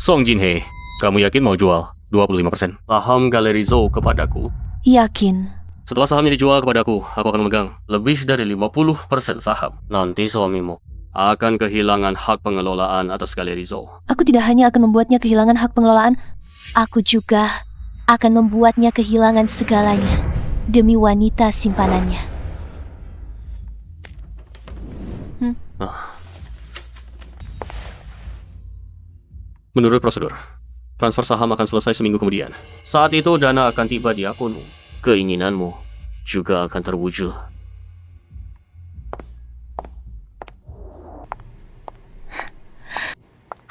Song Jinhee, kamu yakin mau jual 25% saham Galeri Zou kepadaku? Yakin. Setelah sahamnya dijual kepadaku, aku akan memegang lebih dari 50% saham. Nanti suamimu akan kehilangan hak pengelolaan atas Galeri Zou. Aku tidak hanya akan membuatnya kehilangan hak pengelolaan, aku juga akan membuatnya kehilangan segalanya demi wanita simpanannya. Menurut prosedur, transfer saham akan selesai seminggu kemudian. Saat itu dana akan tiba di akunmu. Keinginanmu juga akan terwujud.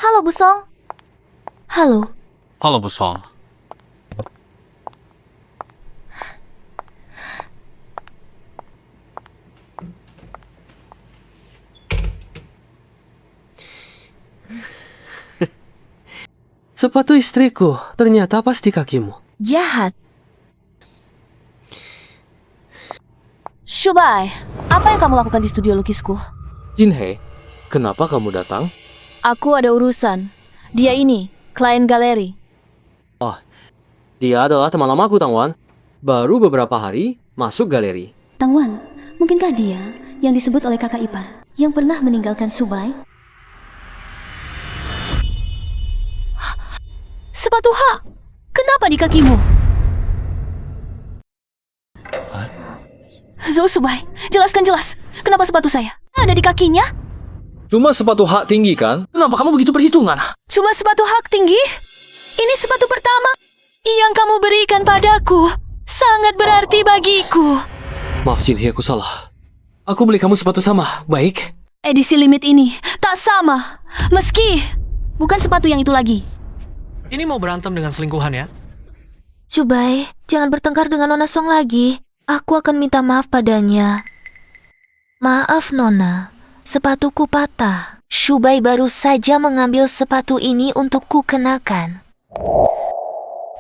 Halo, Bu Song. Halo. Halo, Bu Song. Sepatu istriku ternyata pas di kakimu. Jahat. Shubai, apa yang kamu lakukan di studio lukisku? Jinhee, kenapa kamu datang? Aku ada urusan. Dia ini, klien galeri. Oh, dia adalah teman lamaku, Tangwan. Baru beberapa hari masuk galeri. Tangwan, mungkinkah dia yang disebut oleh kakak ipar yang pernah meninggalkan Shubai? Sepatu H, kenapa di kakimu? Zou Shubai, jelaskan jelas. Kenapa sepatu saya ada di kakinya? Cuma sepatu hak tinggi kan? Kenapa kamu begitu perhitungan? Cuma sepatu hak tinggi? Ini sepatu pertama yang kamu berikan padaku. Sangat berarti bagiku. Maaf Jinhee, aku salah. Aku beli kamu sepatu sama, baik? Edisi limit ini tak sama. Meski bukan sepatu yang itu lagi. Ini mau berantem dengan selingkuhan ya? Shubai, jangan bertengkar dengan Nona Song lagi. Aku akan minta maaf padanya. Maaf Nona, sepatuku patah. Shubai baru saja mengambil sepatu ini untuk ku kenakan.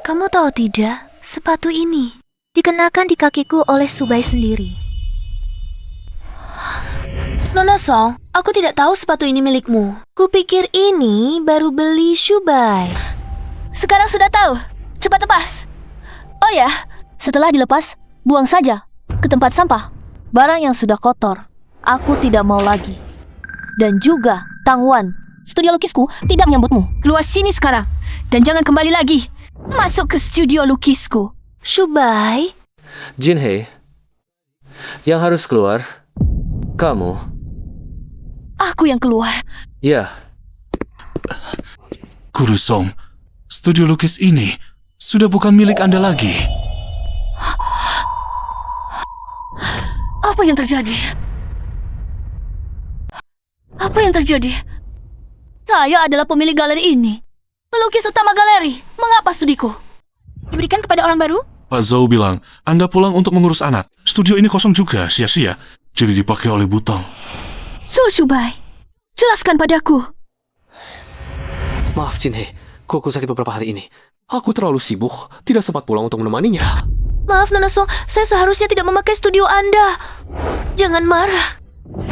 Kamu tahu tidak, sepatu ini dikenakan di kakiku oleh Shubai sendiri. Nona Song, aku tidak tahu sepatu ini milikmu. Kupikir ini baru beli Shubai. Sekarang sudah tahu. Cepat lepas. Oh ya, setelah dilepas, buang saja ke tempat sampah. Barang yang sudah kotor, aku tidak mau lagi. Dan juga, Tangwan, studio lukisku tidak menyambutmu. Keluar sini sekarang. Dan jangan kembali lagi. Masuk ke studio lukisku. Shubai? Jinhee, yang harus keluar, kamu. Aku yang keluar. Ya, Guru Song, studio lukis ini sudah bukan milik Anda lagi. Apa yang terjadi? Apa yang terjadi? Saya adalah pemilik galeri ini. Pelukis utama galeri. Mengapa studiku diberikan kepada orang baru? Pak Zou bilang, Anda pulang untuk mengurus anak. Studio ini kosong juga, sia-sia. Jadi dipakai oleh Butong. Shubai, jelaskan padaku. maaf Jinhee, kuku sakit beberapa hari ini. Aku terlalu sibuk, tidak sempat pulang untuk menemaninya. Maaf Nona Song, saya seharusnya tidak memakai studio Anda. Jangan marah.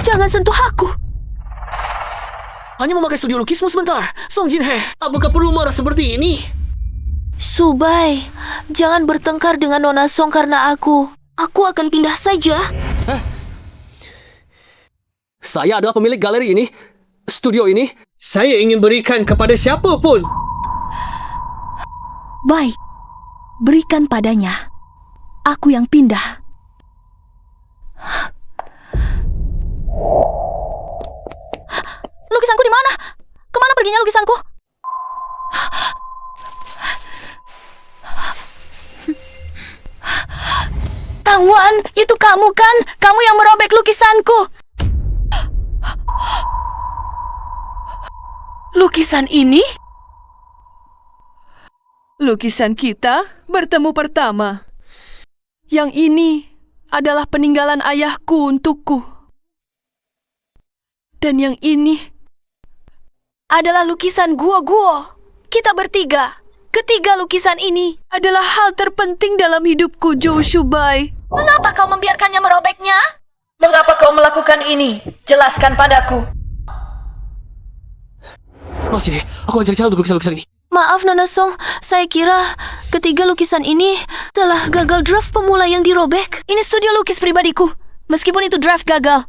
Jangan sentuh aku. Hanya memakai studio lukismu sebentar. Song Jinhee, apakah perlu marah seperti ini? Shubai, jangan bertengkar dengan Nona Song karena aku. Aku akan pindah saja. Saya adalah pemilik galeri ini. Studio ini, saya ingin berikan kepada siapapun. Baik, berikan padanya. Aku yang pindah. Lukisanku di mana? Kemana perginya lukisanku? Tangwan, itu kamu kan? Kamu yang merobek lukisanku. Lukisan ini? Lukisan kita bertemu pertama. Yang ini adalah peninggalan ayahku untukku. Dan yang ini adalah lukisan Guo-Guo. Kita bertiga. Ketiga lukisan ini adalah hal terpenting dalam hidupku, Zhou Shubai. Mengapa kau membiarkannya merobeknya? Mengapa kau melakukan ini? Jelaskan padaku. Maaf Jinhee, aku ajak cara untuk lukisan-lukisan ini. Maaf Nona Song, saya kira ketiga lukisan ini telah gagal draft pemula yang dirobek. Ini studio lukis pribadiku. Meskipun itu draft gagal.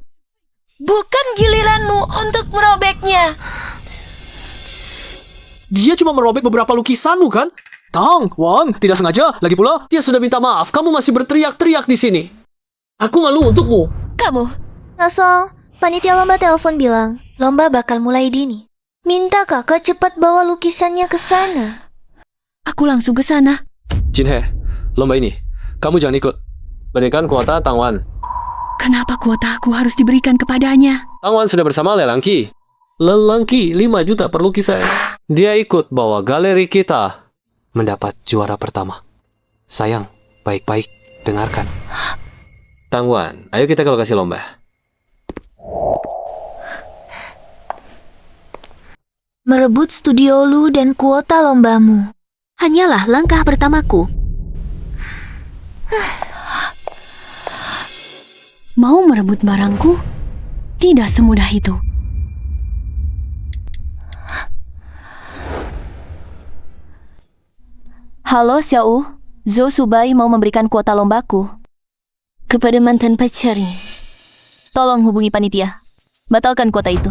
Bukan giliranmu untuk merobeknya. Dia cuma merobek beberapa lukisanmu kan? Tang Wan, tidak sengaja. Lagi pula, dia sudah minta maaf. Kamu masih berteriak-teriak di sini. Aku malu untukmu. Kamu. Nasong, panitia lomba telepon bilang lomba bakal mulai dini. Minta kakak cepat bawa lukisannya ke sana. Aku langsung ke sana. Jinhe, lomba ini, kamu jangan ikut. Berikan kuota Tang Wan. Kenapa kuota aku harus diberikan kepadanya? Tang Wan sudah bersama Lelangki. Lelangki 5 juta per lukisan. Dia ikut bawa galeri kita. Mendapat juara pertama. Sayang, baik-baik, dengarkan. Tang Wan, ayo kita ke lokasi lomba. Merebut studio lu dan kuota lombamu hanyalah langkah pertamaku. Mau merebut barangku? Tidak semudah itu. Halo Xiao, Zhou Subai mau memberikan kuota lombaku kepada mantan pacarnya. Tolong hubungi panitia. Batalkan kuota itu.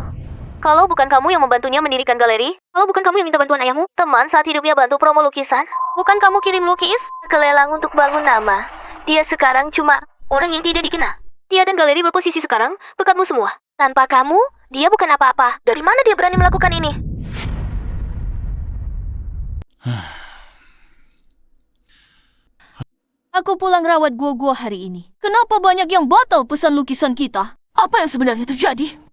Kalau bukan kamu yang membantunya mendirikan galeri, kalau bukan kamu yang minta bantuan ayahmu, teman saat hidupnya bantu promo lukisan, bukan kamu kirim lukis ke lelang untuk bangun nama. Dia sekarang cuma orang yang tidak dikenal. Dia dan galeri berposisi sekarang berkatmu semua. Tanpa kamu, dia bukan apa-apa. Dari mana dia berani melakukan ini? Aku pulang rawat gua-gua hari ini. Kenapa banyak yang batal pesan lukisan kita? Apa yang sebenarnya terjadi?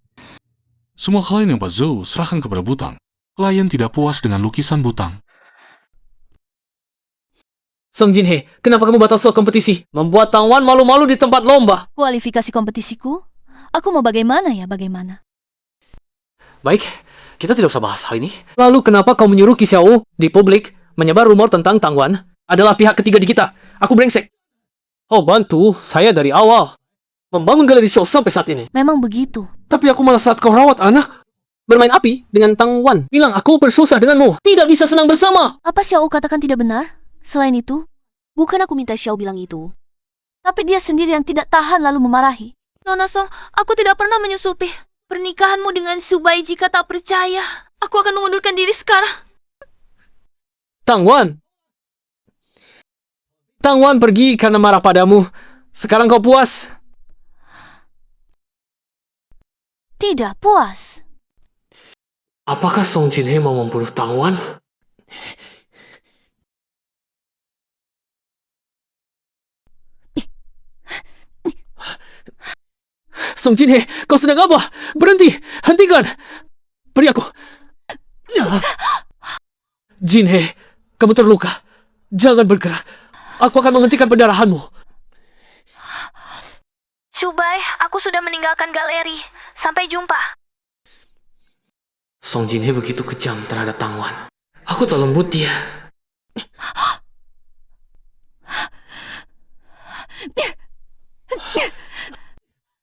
Semua klien yang Pak Zhou serahkan kepada Butang. Klien tidak puas dengan lukisan Butang. Song Jinhe, kenapa kamu batal slot kompetisi? Membuat Tang Wan malu-malu di tempat lomba. Kualifikasi kompetisiku? Aku mau bagaimana ya bagaimana? Baik, kita tidak usah bahas hal ini. Lalu kenapa kau menyuruh Qi Xiao di publik menyebar rumor tentang Tang Wan adalah pihak ketiga di kita? Aku brengsek. Kau bantu saya dari awal. Membangun galeri show sampai saat ini. Memang begitu. Tapi aku malah saat kau rawat anak. Bermain api dengan Tang Wan. Bilang aku bersusah denganmu. Tidak bisa senang bersama. Apa Xiao katakan tidak benar? Selain itu, bukan aku minta Xiao bilang itu. Tapi dia sendiri yang tidak tahan lalu memarahi. Nona Song, aku tidak pernah menyusupi pernikahanmu dengan Subai jika tak percaya. Aku akan mengundurkan diri sekarang. Tang Wan. Tang Wan pergi karena marah padamu. Sekarang kau puas? Tidak puas. Apakah Song Jinhe mau membunuh Tang Wan? Song Jinhe, kau sedang apa? Berhenti! Hentikan! Beri aku! Jinhe, kamu terluka. Jangan bergerak. Aku akan menghentikan pendarahanmu. Subai, aku sudah meninggalkan galeri. Sampai jumpa. Song Jinhe begitu kejam terhadap Tang Wan. Aku tak lembut dia.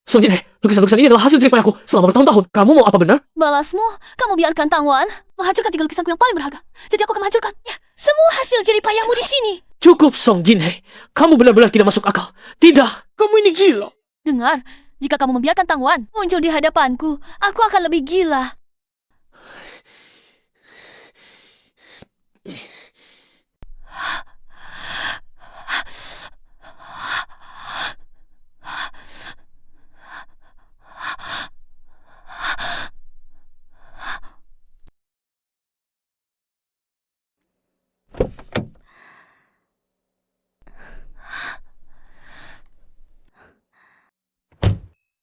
Song Jinhe, lukisan-lukisan ini adalah hasil jerih payahku selama bertahun-tahun. Kamu mau apa benar? Balasmu, kamu biarkan Tang Wan menghancurkan 3 lukisanku yang paling berharga. Jadi aku akan menghancurkan semua hasil jerih payahmu di sini. Cukup, Song Jinhe. Kamu benar-benar tidak masuk akal. Tidak, kamu ini gila. Dengar, jika kamu membiarkan Tang Wan muncul di hadapanku, aku akan lebih gila.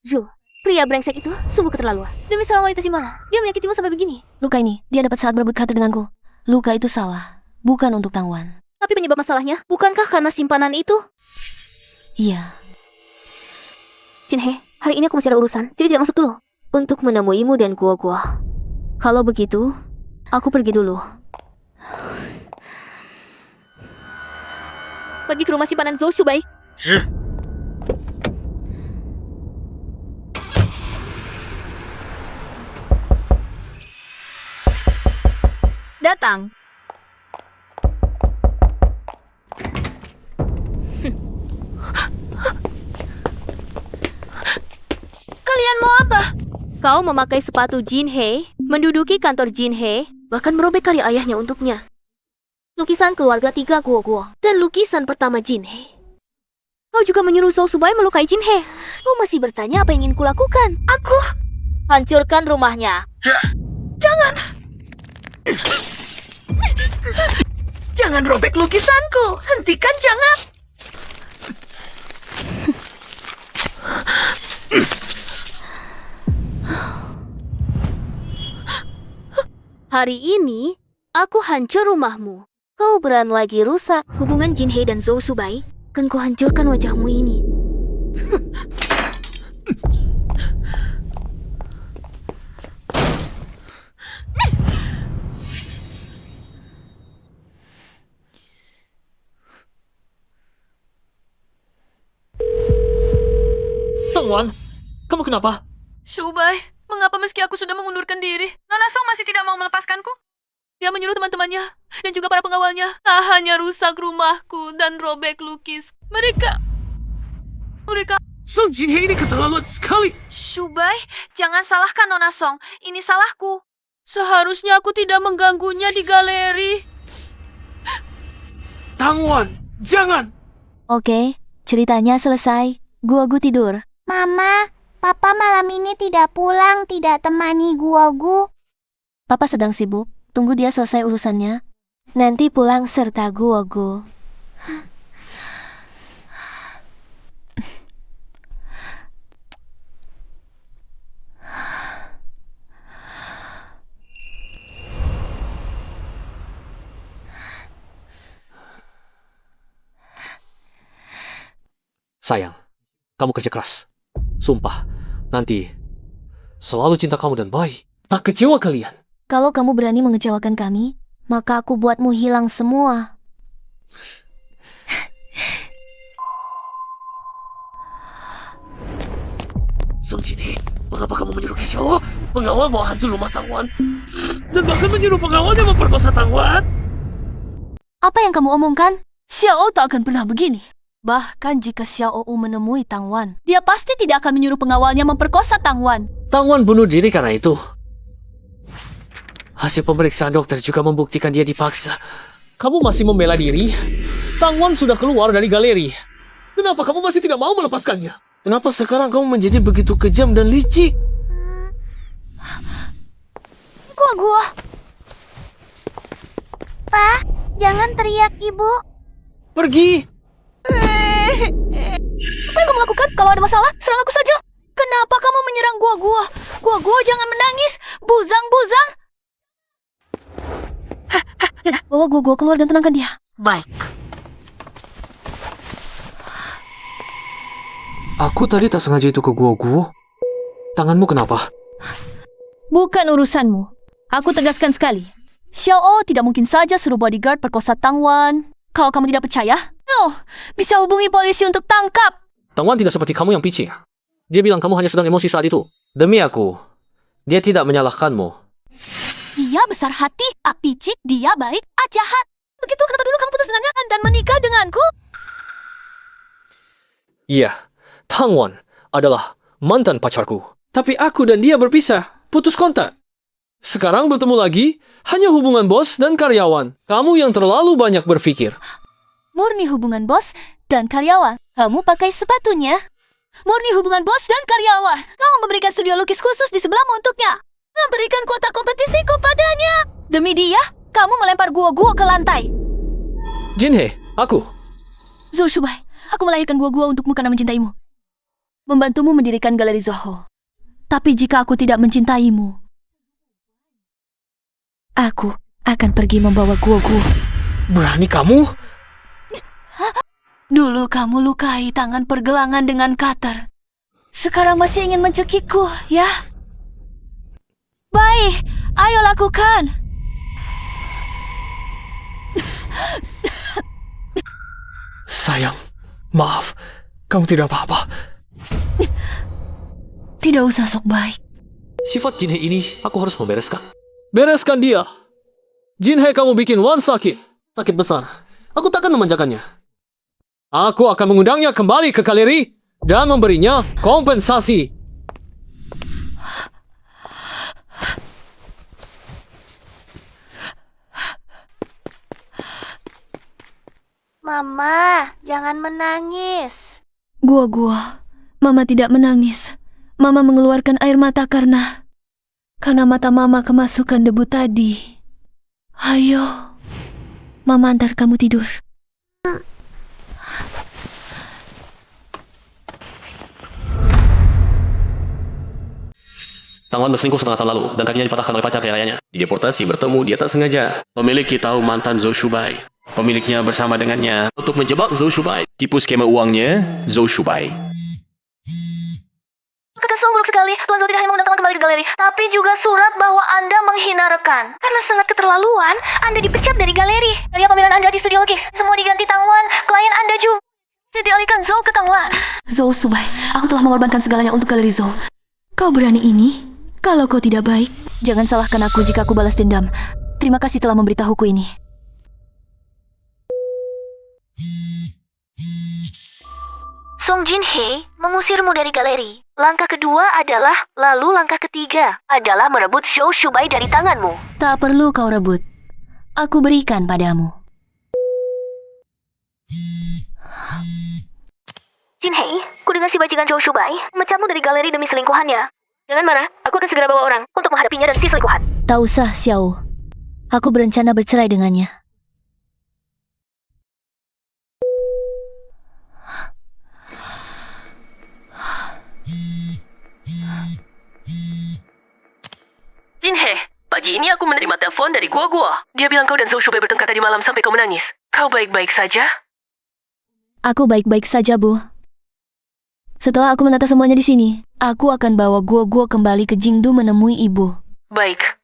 Zhou, pria brengsek itu sungguh keterlaluan. Demi seorang wanita si mana, dia menyakitimu sampai begini. Luka ini, dia dapat saat berebut kata denganku. Luka itu salah, bukan untuk Tang Wan. Tapi penyebab masalahnya, bukankah karena simpanan itu? Iya. Jinhe, hari ini aku masih ada urusan, jadi tidak masuk dulu. Untuk menemuimu dan gua-gua. Kalau begitu, aku pergi dulu. Pergi ke rumah simpanan Zhou Subai. Datang. mau apa? Kau memakai sepatu Jinhei, menduduki kantor Jinhei, Bahkan merobek karya ayahnya untuknya. lukisan keluarga 3 Guo-Guo, Dan lukisan pertama Jinhei. Kau juga menyuruh Zhou Subai melukai Jinhei. Kau masih bertanya apa yang ingin kulakukan? Aku... Hancurkan rumahnya. Jangan robek lukisanku. Hentikan, jangan. Hari ini, aku hancur rumahmu. Kau berani lagi rusak Hubungan Jinhei dan Zhou Subai, kan kau hancurkan wajahmu ini. Tangwan, kamu kenapa? Shubai, mengapa meski aku sudah mengundurkan diri, Nona Song masih tidak mau melepaskanku? Dia menyuruh teman-temannya dan juga para pengawalnya tak hanya rusak rumahku dan robek lukis. Mereka... Song Jinhei ini keterlaluan sekali. Shubai, jangan salahkan Nona Song. Ini salahku. Seharusnya aku tidak mengganggunya di galeri. Tangwan, jangan. Oke, ceritanya selesai. Guogu tidur. Mama, Papa malam ini tidak pulang, tidak temani Guogu. Papa sedang sibuk. Tunggu dia selesai urusannya. Nanti pulang serta Guogu. Sayang, kamu kerja keras. Sumpah, nanti selalu cinta kamu dan baik. Tak kecewa kalian. Kalau kamu berani mengecewakan kami, maka aku buatmu hilang semua. Song Jinhei, mengapa kamu menyuruh Xiao, pengawal mau hancur rumah Tangwan? Dan bahkan menyuruh pengawalnya memperkosa Tangwan? Apa yang kamu omongkan? Xiao tak akan pernah begini. Bahkan jika Xiao menemui Tangwan, dia pasti tidak akan menyuruh pengawalnya memperkosa Tangwan. Tangwan bunuh diri karena itu. Hasil pemeriksaan dokter juga membuktikan dia dipaksa. Kamu masih membela diri? Tangwan sudah keluar dari galeri. Kenapa kamu masih tidak mau melepaskannya? Kenapa sekarang kamu menjadi begitu kejam dan licik? Gua. Pak, jangan teriak Ibu. Pergi! Apa yang kamu lakukan? Kalau ada masalah, serang aku saja. Kenapa kamu menyerang Gua? Gua, jangan menangis. Buzang. Bawa Gua keluar dan tenangkan dia. Baik. Aku tadi tak sengaja itu ke Guo. Tanganmu kenapa? Bukan urusanmu. Aku tegaskan sekali. Xiao tidak mungkin saja suruh bodyguard perkosa Tangwan. Kalau kamu tidak percaya, bisa hubungi polisi untuk tangkap. Tangwan tidak seperti kamu yang picik. Dia bilang kamu hanya sedang emosi saat itu. Demi aku, dia tidak menyalahkanmu. Dia besar hati, picik, dia baik, jahat. Begitu kenapa dulu kamu putus dengannya dan menikah denganku? Iya, Tangwan adalah mantan pacarku. Tapi aku dan dia berpisah, putus kontak. Sekarang bertemu lagi, hanya hubungan bos dan karyawan. Kamu yang terlalu banyak berpikir. Murni hubungan bos dan karyawan. Kamu pakai sepatunya. Murni hubungan bos dan karyawan. Kamu memberikan studio lukis khusus di sebelahmu untuknya. Memberikan kuota kompetisiku padanya. Demi dia, kamu melempar Guo ke lantai. Jinhei, aku. Zhou Shubai, aku melahirkan Guo untukmu karena mencintaimu. Membantumu mendirikan galeri Zoho. Tapi jika aku tidak mencintaimu, aku akan pergi membawa Guo. Berani kamu? Dulu kamu lukai tangan pergelangan dengan cutter. Sekarang masih ingin mencekikku, ya? Baik, ayo lakukan. Sayang, maaf. Kamu tidak apa-apa. Tidak usah sok baik. Sifat Jinhei ini aku harus membereskan. Bereskan dia. Jinhei, kamu bikin Wan sakit. Sakit besar. Aku takkan memanjakannya. Aku akan mengundangnya kembali ke galeri dan memberinya kompensasi. Mama, jangan menangis. Gua. Mama tidak menangis. Mama mengeluarkan air mata karena mata Mama kemasukan debu tadi. Ayo, Mama antar kamu tidur. Tangwan berselingkuh setengah tahun lalu dan kakinya dipatahkan oleh pacar kaya rayanya. Dideportasi bertemu, dia tak sengaja. Pemilik tahu mantan Zhou Shubai. Pemiliknya bersama dengannya untuk menjebak Zhou Shubai. Tipu skema uangnya Zhou Shubai. Sungguh sekali, Tuan Zhou tidak hanya mengundang teman kembali ke galeri, tapi juga surat bahwa Anda menghina rekan. Karena sangat keterlaluan, Anda dipecat dari galeri. Dari pemilihan Anda di studio lukis, semua diganti Tangwan, klien Anda juga. Jadi alihkan Zhou ke Tangwan. Zhou Shubai, aku telah mengorbankan segalanya untuk galeri Zhou. Kau berani ini? Kalau kau tidak baik, jangan salahkan aku jika aku balas dendam. Terima kasih telah memberitahuku ini. Song Jin-hee mengusirmu dari galeri. Langkah kedua adalah, lalu langkah ketiga adalah merebut Zhou Shubai dari tanganmu. Tak perlu kau rebut. Aku berikan padamu. Jin-hee, ku dengar si bajingan Zhou Shubai memecatmu dari galeri demi selingkuhannya. Jangan marah, aku akan segera bawa orang untuk menghadapinya dan si selingkuhan. Tak usah, Xiao. Aku berencana bercerai dengannya. Jin-hee, pagi ini aku menerima telepon dari Gua. Dia bilang kau dan Zhou Shubai bertengkar tadi malam sampai kau menangis. Kau baik-baik saja? Aku baik-baik saja, Bu. Setelah aku menata semuanya di sini, aku akan bawa Gua kembali ke Jingdu menemui ibu. Baik.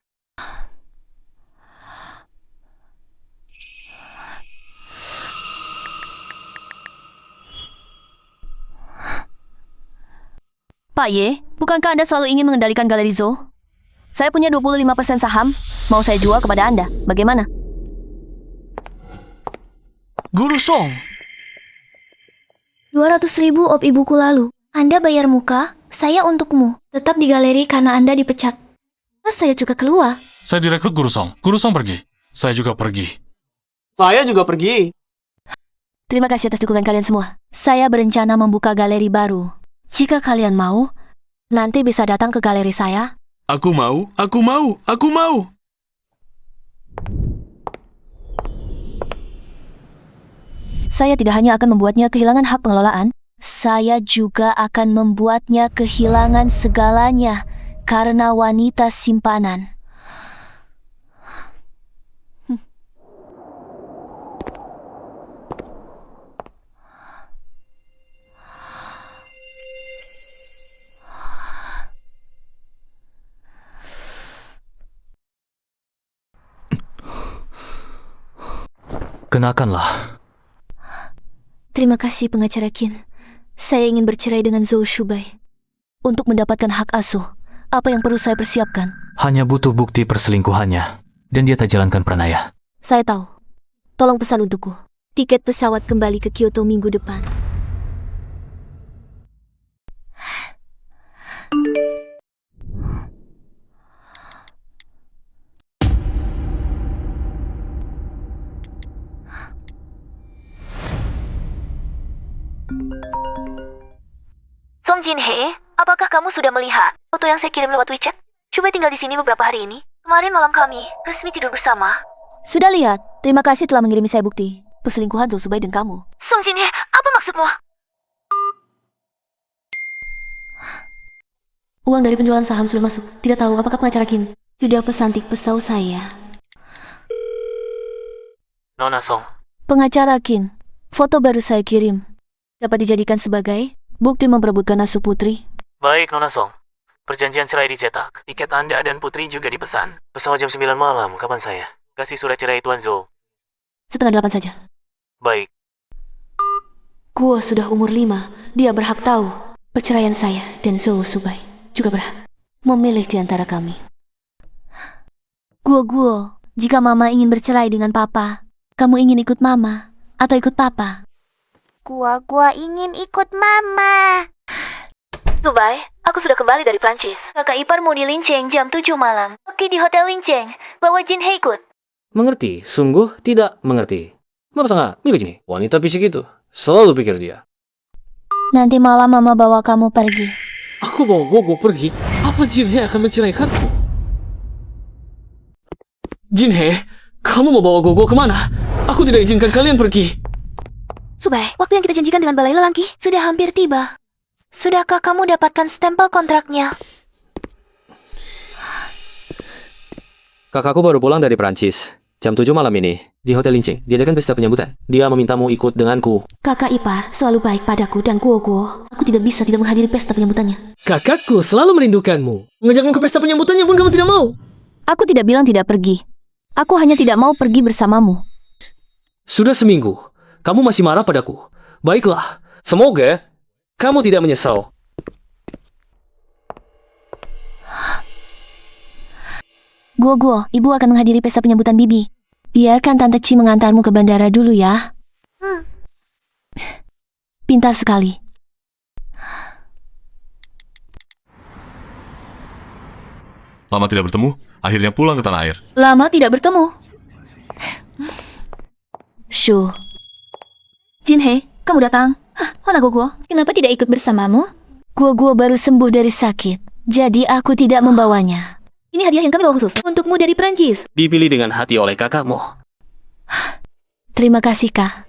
Pak Ye, bukankah Anda selalu ingin mengendalikan galeri Zhou? Saya punya 25% saham, mau saya jual kepada Anda. Bagaimana? Guru Song, 200.000 op ibuku lalu. Anda bayar muka, saya untukmu. Tetap di galeri karena Anda dipecat. Saya juga keluar. saya direkrut Guru Song. Guru Song pergi. Saya juga pergi. Saya juga pergi. Terima kasih atas dukungan kalian semua. Saya berencana membuka galeri baru. Jika kalian mau, nanti bisa datang ke galeri saya. Aku mau, aku mau, aku mau. Saya tidak hanya akan membuatnya kehilangan hak pengelolaan, saya juga akan membuatnya kehilangan segalanya karena wanita simpanan. Kenakanlah. Terima kasih pengacara Qin. Saya ingin bercerai dengan Zhou Shubai. Untuk mendapatkan hak asuh, apa yang perlu saya persiapkan? Hanya butuh bukti perselingkuhannya, dan dia tak jalankan pranaya. Saya tahu. Tolong pesan untukku. Tiket pesawat kembali ke Kyoto minggu depan. Song Jin-hee, apakah kamu sudah melihat foto yang saya kirim lewat WeChat? Coba tinggal di sini beberapa hari ini. Kemarin malam kami resmi tidur bersama. Sudah lihat. Terima kasih telah mengirimi saya bukti perselingkuhan Zhou Shubai dan kamu. Song Jin-hee, apa maksudmu? Uang dari penjualan saham sudah masuk. Tidak tahu apakah pengacara Qin sudah pesantik pesau saya. Nona Song. Pengacara Qin, foto baru saya kirim. Dapat dijadikan sebagai bukti memperebutkan asuh putri. Baik, Nona Song. Perjanjian cerai dicetak. Tiket Anda dan putri juga dipesan. Pesawat jam 9 malam. Kapan saya? Kasih surat cerai Tuan Zhou. 7:30 saja. Baik. Gua sudah umur 5. Dia berhak tahu perceraian saya dan Zhou Shubai juga berhak memilih di antara kami. Gua, jika Mama ingin bercerai dengan Papa, kamu ingin ikut Mama atau ikut Papa? Gua ingin ikut Mama. Shubai, aku sudah kembali dari Prancis. Kakak iparmu di Lincheng jam 7 malam. Oke, di Hotel Lincheng. Bawa Jin-hee ikut. Mengerti, sungguh tidak mengerti. Mama sangat, milih gini. Wanita fisik itu. Selalu pikir dia. Nanti malam Mama bawa kamu pergi. Aku bawa Gogo pergi. Apa Jinhe akan menceraikanku? Jinhe, kamu mau bawa Gogo kemana? Aku tidak izinkan kalian pergi. Subai, waktu yang kita janjikan dengan balai lelangki sudah hampir tiba. Sudahkah kamu dapatkan stempel kontraknya? Kakakku baru pulang dari Perancis. Jam 7 malam ini, di Hotel Lincing, diadakan pesta penyambutan. Dia memintamu ikut denganku. Kakak ipar selalu baik padaku dan Guo. Aku tidak bisa tidak menghadiri pesta penyambutannya. Kakakku selalu merindukanmu. Mengajakmu ke pesta penyambutannya pun kamu tidak mau. Aku tidak bilang tidak pergi. Aku hanya tidak mau pergi bersamamu. Sudah seminggu, kamu masih marah padaku. Baiklah, semoga kamu tidak menyesal. Guo, ibu akan menghadiri pesta penyambutan Bibi. Biarkan Tante Chi mengantarmu ke bandara dulu ya. Pintar sekali. Lama tidak bertemu, akhirnya pulang ke tanah air. Lama tidak bertemu. Shu, Jinhe, kamu datang. Mana Guo? Kenapa tidak ikut bersamamu? Guo baru sembuh dari sakit, jadi aku tidak membawanya. Ini hadiah yang kami bawa khusus untukmu dari Prancis. Dipilih dengan hati oleh kakakmu. Terima kasih, Kak.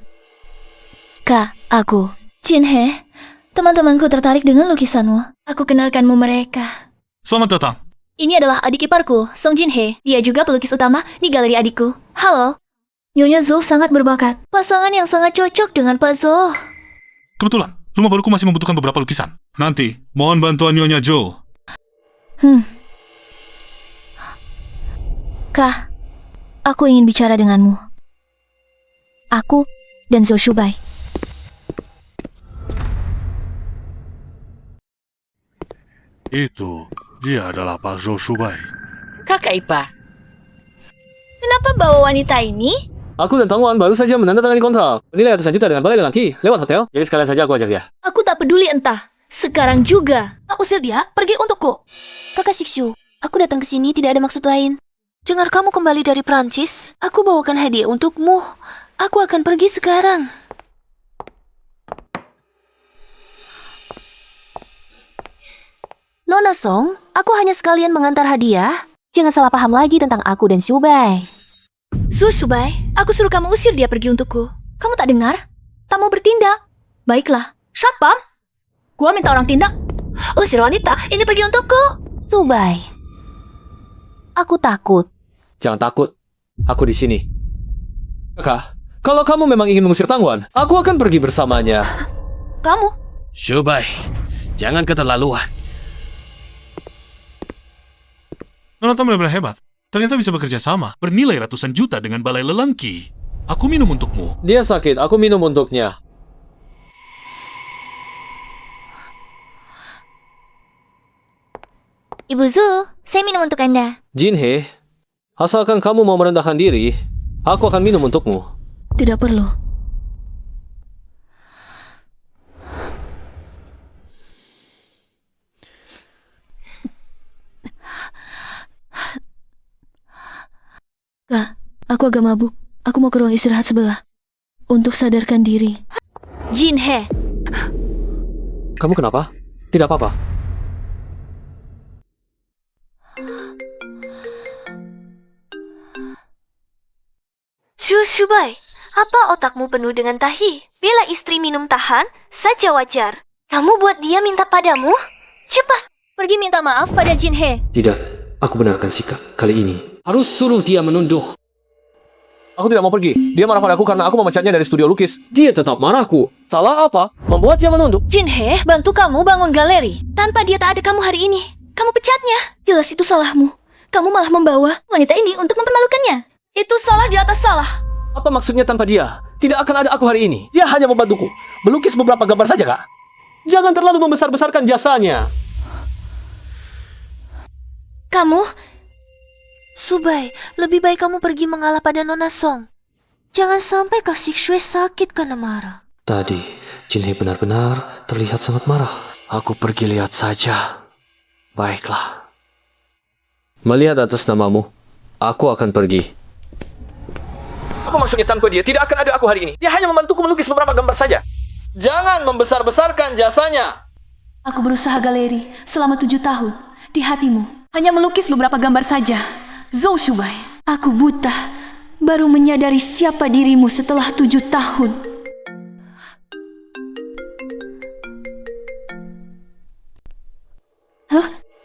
Kak, aku. Jinhe, teman-temanku tertarik dengan lukisanmu. Aku kenalkanmu mereka. Selamat datang. Ini adalah adik iparku, Song Jinhe. Dia juga pelukis utama di galeri adikku. Halo. Nyonya Zhou sangat berbakat. Pasangan yang sangat cocok dengan Pak Zhou. Kebetulan, rumah baruku masih membutuhkan beberapa lukisan. Nanti, mohon bantuan Nyonya Zhou. Kak, aku ingin bicara denganmu. Aku dan Zhou Shubai. Itu, dia adalah Pak Zhou Shubai. Kakak Ipa. Kenapa bawa wanita ini? Aku dan Tang Wan baru saja menandatangani kontrak. Bernilai ratusan juta dengan balai lelaki lewat hotel. Jadi sekalian saja aku ajak dia. Aku tak peduli entah. Sekarang juga. Aku usir dia pergi untukku. Kakak Sikshu, aku datang ke sini tidak ada maksud lain. Dengar kamu kembali dari Prancis, aku bawakan hadiah untukmu. Aku akan pergi sekarang. Nona Song, aku hanya sekalian mengantar hadiah. Jangan salah paham lagi tentang aku dan Shubai. Zhou Shubai, aku suruh kamu usir dia pergi untukku. Kamu tak dengar? Tak mau bertindak? Baiklah, Satpam. Gua minta orang tindak. Usir wanita ini pergi untukku. Shubai, aku takut. Jangan takut. Aku di sini. Kakak, kalau kamu memang ingin mengusir Tang Wan, aku akan pergi bersamanya. Kamu? Shubai, jangan keterlaluan. Nonton benar-benar hebat. Ternyata bisa bekerja sama, bernilai ratusan juta dengan balai lelangki. Aku minum untukmu. Dia sakit, aku minum untuknya. Ibu Zhou, saya minum untuk Anda. Jinhe, asalkan kamu mau merendahkan diri, aku akan minum untukmu. Tidak perlu. Kak, aku agak mabuk. Aku mau ke ruang istirahat sebelah. Untuk sadarkan diri. Jinhe. Kamu kenapa? Tidak apa-apa. Zhou Shubai, apa otakmu penuh dengan tahi? Bila istri minum tahan, saja wajar. Kamu buat dia minta padamu? Cepat, pergi minta maaf pada Jinhe. Tidak, aku benarkan sikap kali ini. Harus suruh dia menunduk. Aku tidak mau pergi. Dia marah padaku karena aku memecatnya dari studio lukis. Dia tetap marahku. Salah apa? Membuat dia menunduk. Jinhe, bantu kamu bangun galeri. Tanpa dia tak ada kamu hari ini. Kamu pecatnya. Jelas itu salahmu. Kamu malah membawa wanita ini untuk mempermalukannya. Itu salah di atas salah. Apa maksudnya tanpa dia? Tidak akan ada aku hari ini. Dia hanya membantuku. Melukis beberapa gambar saja, Kak. Jangan terlalu membesar-besarkan jasanya. Kamu... Shubai, lebih baik kamu pergi mengalah pada Nona Song. Jangan sampai Kak Sikshu sakit karena marah. Tadi, Jinhe benar-benar terlihat sangat marah. Aku pergi lihat saja. Baiklah. Melihat atas namamu, aku akan pergi. Apa maksudnya tanpa dia? Tidak akan ada aku hari ini. Dia hanya membantuku melukis beberapa gambar saja. Jangan membesar-besarkan jasanya. Aku berusaha galeri selama 7 tahun. Di hatimu, hanya melukis beberapa gambar saja. Zhou Shubai, aku buta. Baru menyadari siapa dirimu setelah 7 tahun.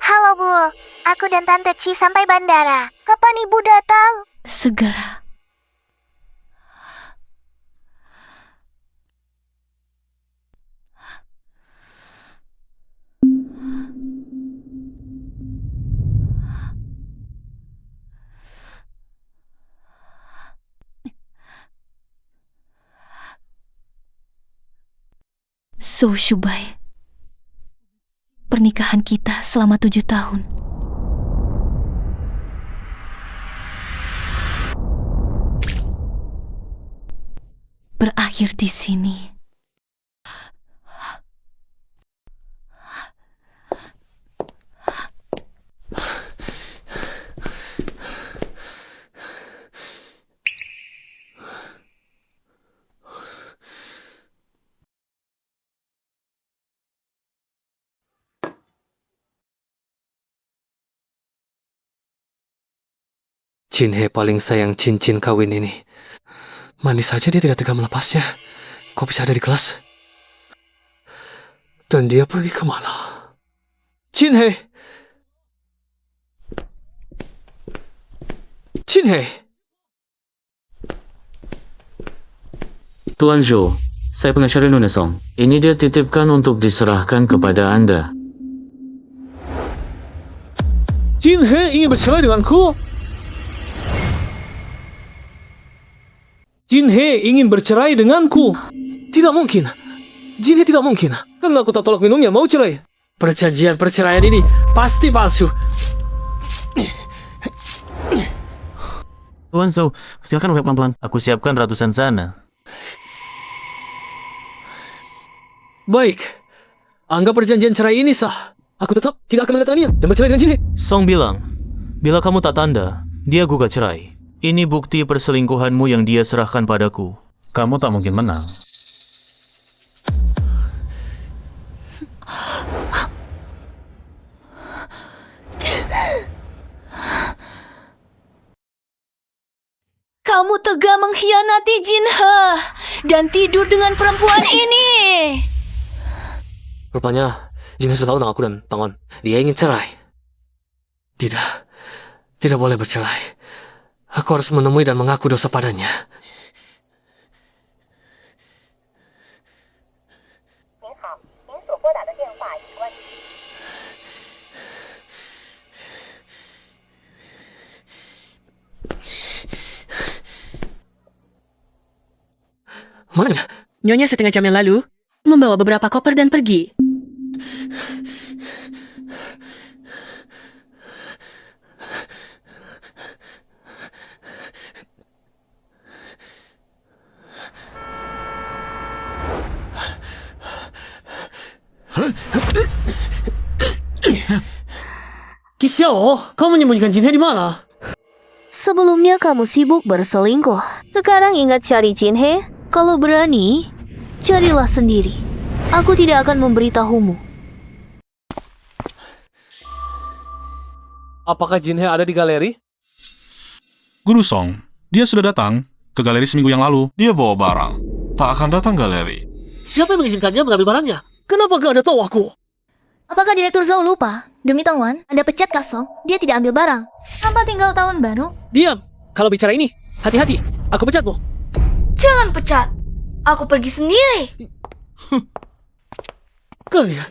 Halo Bu, aku dan Tante Chi sampai bandara. Kapan Ibu datang? Segera. Zhou Shubai. Pernikahan kita selama 7 tahun. Berakhir di sini. Jin He paling sayang cincin kawin ini. Manis saja dia tidak tega melepasnya. Kok bisa ada di kelas? Dan dia pergi kemana? Jin He! Jin He! Tuan Zhou, saya pengacara Nona Song. Ini dia titipkan untuk diserahkan kepada Anda. Jin He ingin bercerai denganku? Jin He ingin bercerai denganku? Tidak mungkin. Jin He tidak mungkin. Karena aku tak tolak minumnya mau cerai. Perjanjian perceraian ini pasti palsu. Tuan Zhou, silakan web pelan-pelan. Aku siapkan ratusan sana. Baik. Anggap perjanjian cerai ini sah. Aku tetap tidak akan menandatangani dan bercerai dengan Jin He. Song bilang, bila kamu tak tanda, dia gugat cerai. Ini bukti perselingkuhanmu yang dia serahkan padaku. Kamu tak mungkin menang. Kamu tega mengkhianati Jin He dan tidur dengan perempuan ini. Rupanya Jin He sudah tahu tentang aku dan Tangon. Dia ingin cerai. Tidak boleh bercerai. Aku harus menemui dan mengaku dosa padanya. Mana? Nyonya setengah jam yang lalu membawa beberapa koper dan pergi. Xiao, kau menyembunyikan Jin He di mana? Sebelumnya kamu sibuk berselingkuh. Sekarang ingat cari Jin He. Kalau berani, carilah sendiri. Aku tidak akan memberitahumu. Apakah Jin He ada di galeri? Guru Song, dia sudah datang ke galeri seminggu yang lalu. Dia bawa barang. Tak akan datang galeri. Siapa yang mengizinkannya mengambil barangnya? Kenapa gak ada tahu aku? Apakah Direktur Zhou lupa? Demi Tangwan, Anda pecat Kak Song, dia tidak ambil barang. Apa tinggal tahun baru? Diam! Kalau bicara ini, hati-hati. Aku pecatmu. Jangan pecat. Aku pergi sendiri. Kalian.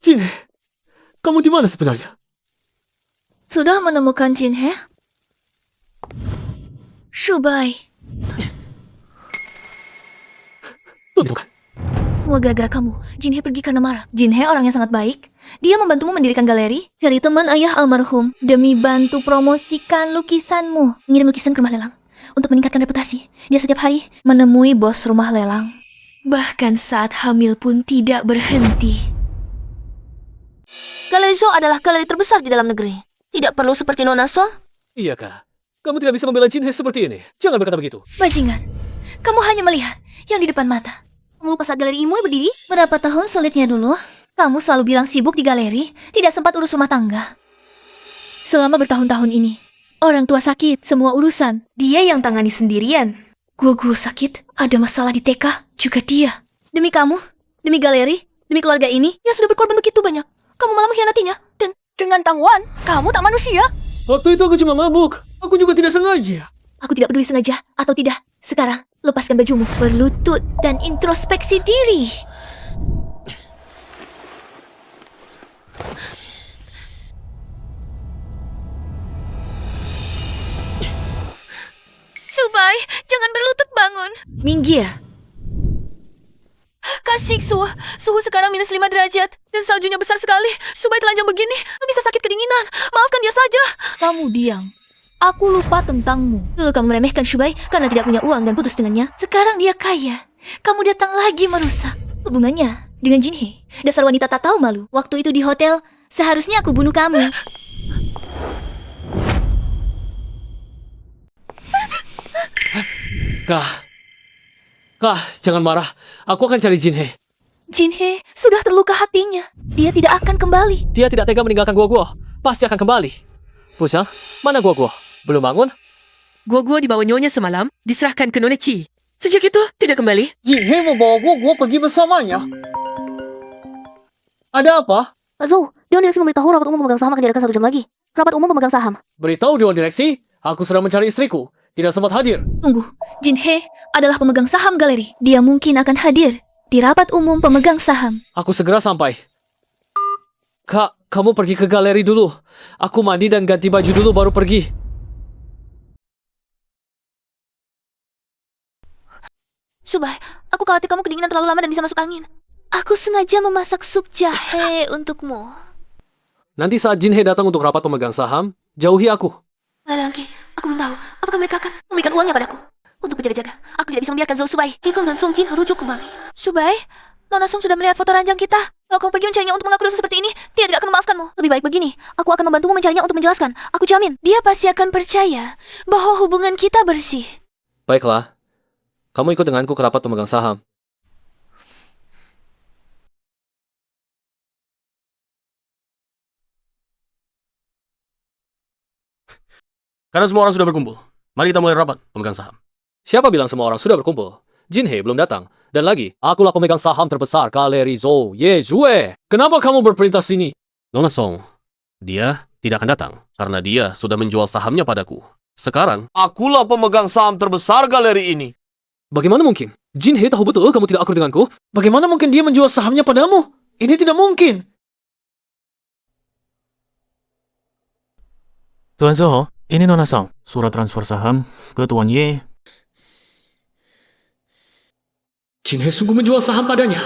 Jin He, kamu di mana sebenarnya? Sudah menemukan Jin He? Shubai. Tuh, kan? Semua gara-gara kamu. Jin He pergi karena marah. Jin He orang yang sangat baik. Dia membantumu mendirikan galeri, cari teman ayah almarhum, demi bantu promosikan lukisanmu. Ngirim lukisan ke rumah lelang untuk meningkatkan reputasi. Dia setiap hari menemui bos rumah lelang. Bahkan saat hamil pun tidak berhenti. Galeri Zhou adalah galeri terbesar di dalam negeri. Tidak perlu seperti Nona Song. Iya kah? Kamu tidak bisa membela Jinhe seperti ini. Jangan berkata begitu. Bajingan, kamu hanya melihat yang di depan mata. Kamu lupa saat galeri Imoe berdiri? Berapa tahun sulitnya dulu? Kamu selalu bilang sibuk di galeri, tidak sempat urus rumah tangga. Selama bertahun-tahun ini, orang tua sakit, semua urusan. Dia yang tangani sendirian. Gua sakit, ada masalah di TK, juga dia. Demi kamu, demi galeri, demi keluarga ini, yang sudah berkorban begitu banyak. Kamu malah mengkhianatinya, dan dengan Tangwan, kamu tak manusia. Waktu itu aku cuma mabuk. Aku juga tidak sengaja. Aku tidak peduli sengaja atau tidak. Sekarang, lepaskan bajumu, berlutut, dan introspeksi diri. Subai, jangan berlutut, bangun. Minggir. Kak Siksu, suhu sekarang -5 derajat. Dan saljunya besar sekali. Subai telanjang begini, bisa sakit kedinginan. Maafkan dia saja. Kamu diam. Aku lupa tentangmu. Dulu kamu meremehkan Shubai karena tidak punya uang dan putus dengannya. Sekarang dia kaya. Kamu datang lagi merusak hubungannya dengan Jinhe. Dasar wanita tak tahu malu. Waktu itu di hotel, seharusnya aku bunuh kamu. Kah, jangan marah. Aku akan cari Jinhe. Jinhe sudah terluka hatinya. Dia tidak akan kembali. Dia tidak tega meninggalkan gua. Pasti akan kembali. Pusang, mana gua? Belum bangun? Gua dibawa nyonya semalam, diserahkan ke Nona Chi. Sejak itu, tidak kembali. Jinhe mau bawa gua pergi bersamanya. Ada apa? Pak Zhou, Dewan Direksi memberitahu rapat umum pemegang saham akan diadakan 1 jam lagi. Rapat umum pemegang saham. Beritahu Dewan Direksi, aku sedang mencari istriku. Tidak sempat hadir. Tunggu, Jinhe adalah pemegang saham galeri. Dia mungkin akan hadir di rapat umum pemegang saham. Aku segera sampai. Kak, kamu pergi ke galeri dulu. Aku mandi dan ganti baju dulu baru pergi. Subai, aku khawatir kamu kedinginan terlalu lama dan bisa masuk angin. Aku sengaja memasak sup jahe untukmu. Nanti saat Jinhe datang untuk rapat pemegang saham, jauhi aku. Lelaki, aku belum tahu apakah mereka akan memberikan uangnya padaku. Untuk berjaga-jaga, aku tidak bisa membiarkan Zhou Subai, Jikong dan Song Jin rujuk kembali. Subai, Nona Song sudah melihat foto ranjang kita. Kalau kamu pergi mencarinya untuk mengaku dosa seperti ini, dia tidak akan memaafkanmu. Lebih baik begini, aku akan membantumu mencarinya untuk menjelaskan. Aku jamin, dia pasti akan percaya bahwa hubungan kita bersih. Baiklah, kamu ikut denganku ke rapat pemegang saham. Karena semua orang sudah berkumpul, mari kita mulai rapat pemegang saham. Siapa bilang semua orang sudah berkumpul? Jinhe belum datang. Dan lagi, akulah pemegang saham terbesar galeri Zhou Yezue. Kenapa kamu berperintah sini? Nona Song, dia tidak akan datang karena dia sudah menjual sahamnya padaku. Sekarang, akulah pemegang saham terbesar galeri ini. Bagaimana mungkin? Jinhe tahu betul kamu tidak akur denganku. Bagaimana mungkin dia menjual sahamnya padamu? Ini tidak mungkin. Tuan Zhou, ini Nona Song. Surat transfer saham ke Tuan Ye. Jinhe sungguh menjual saham padanya.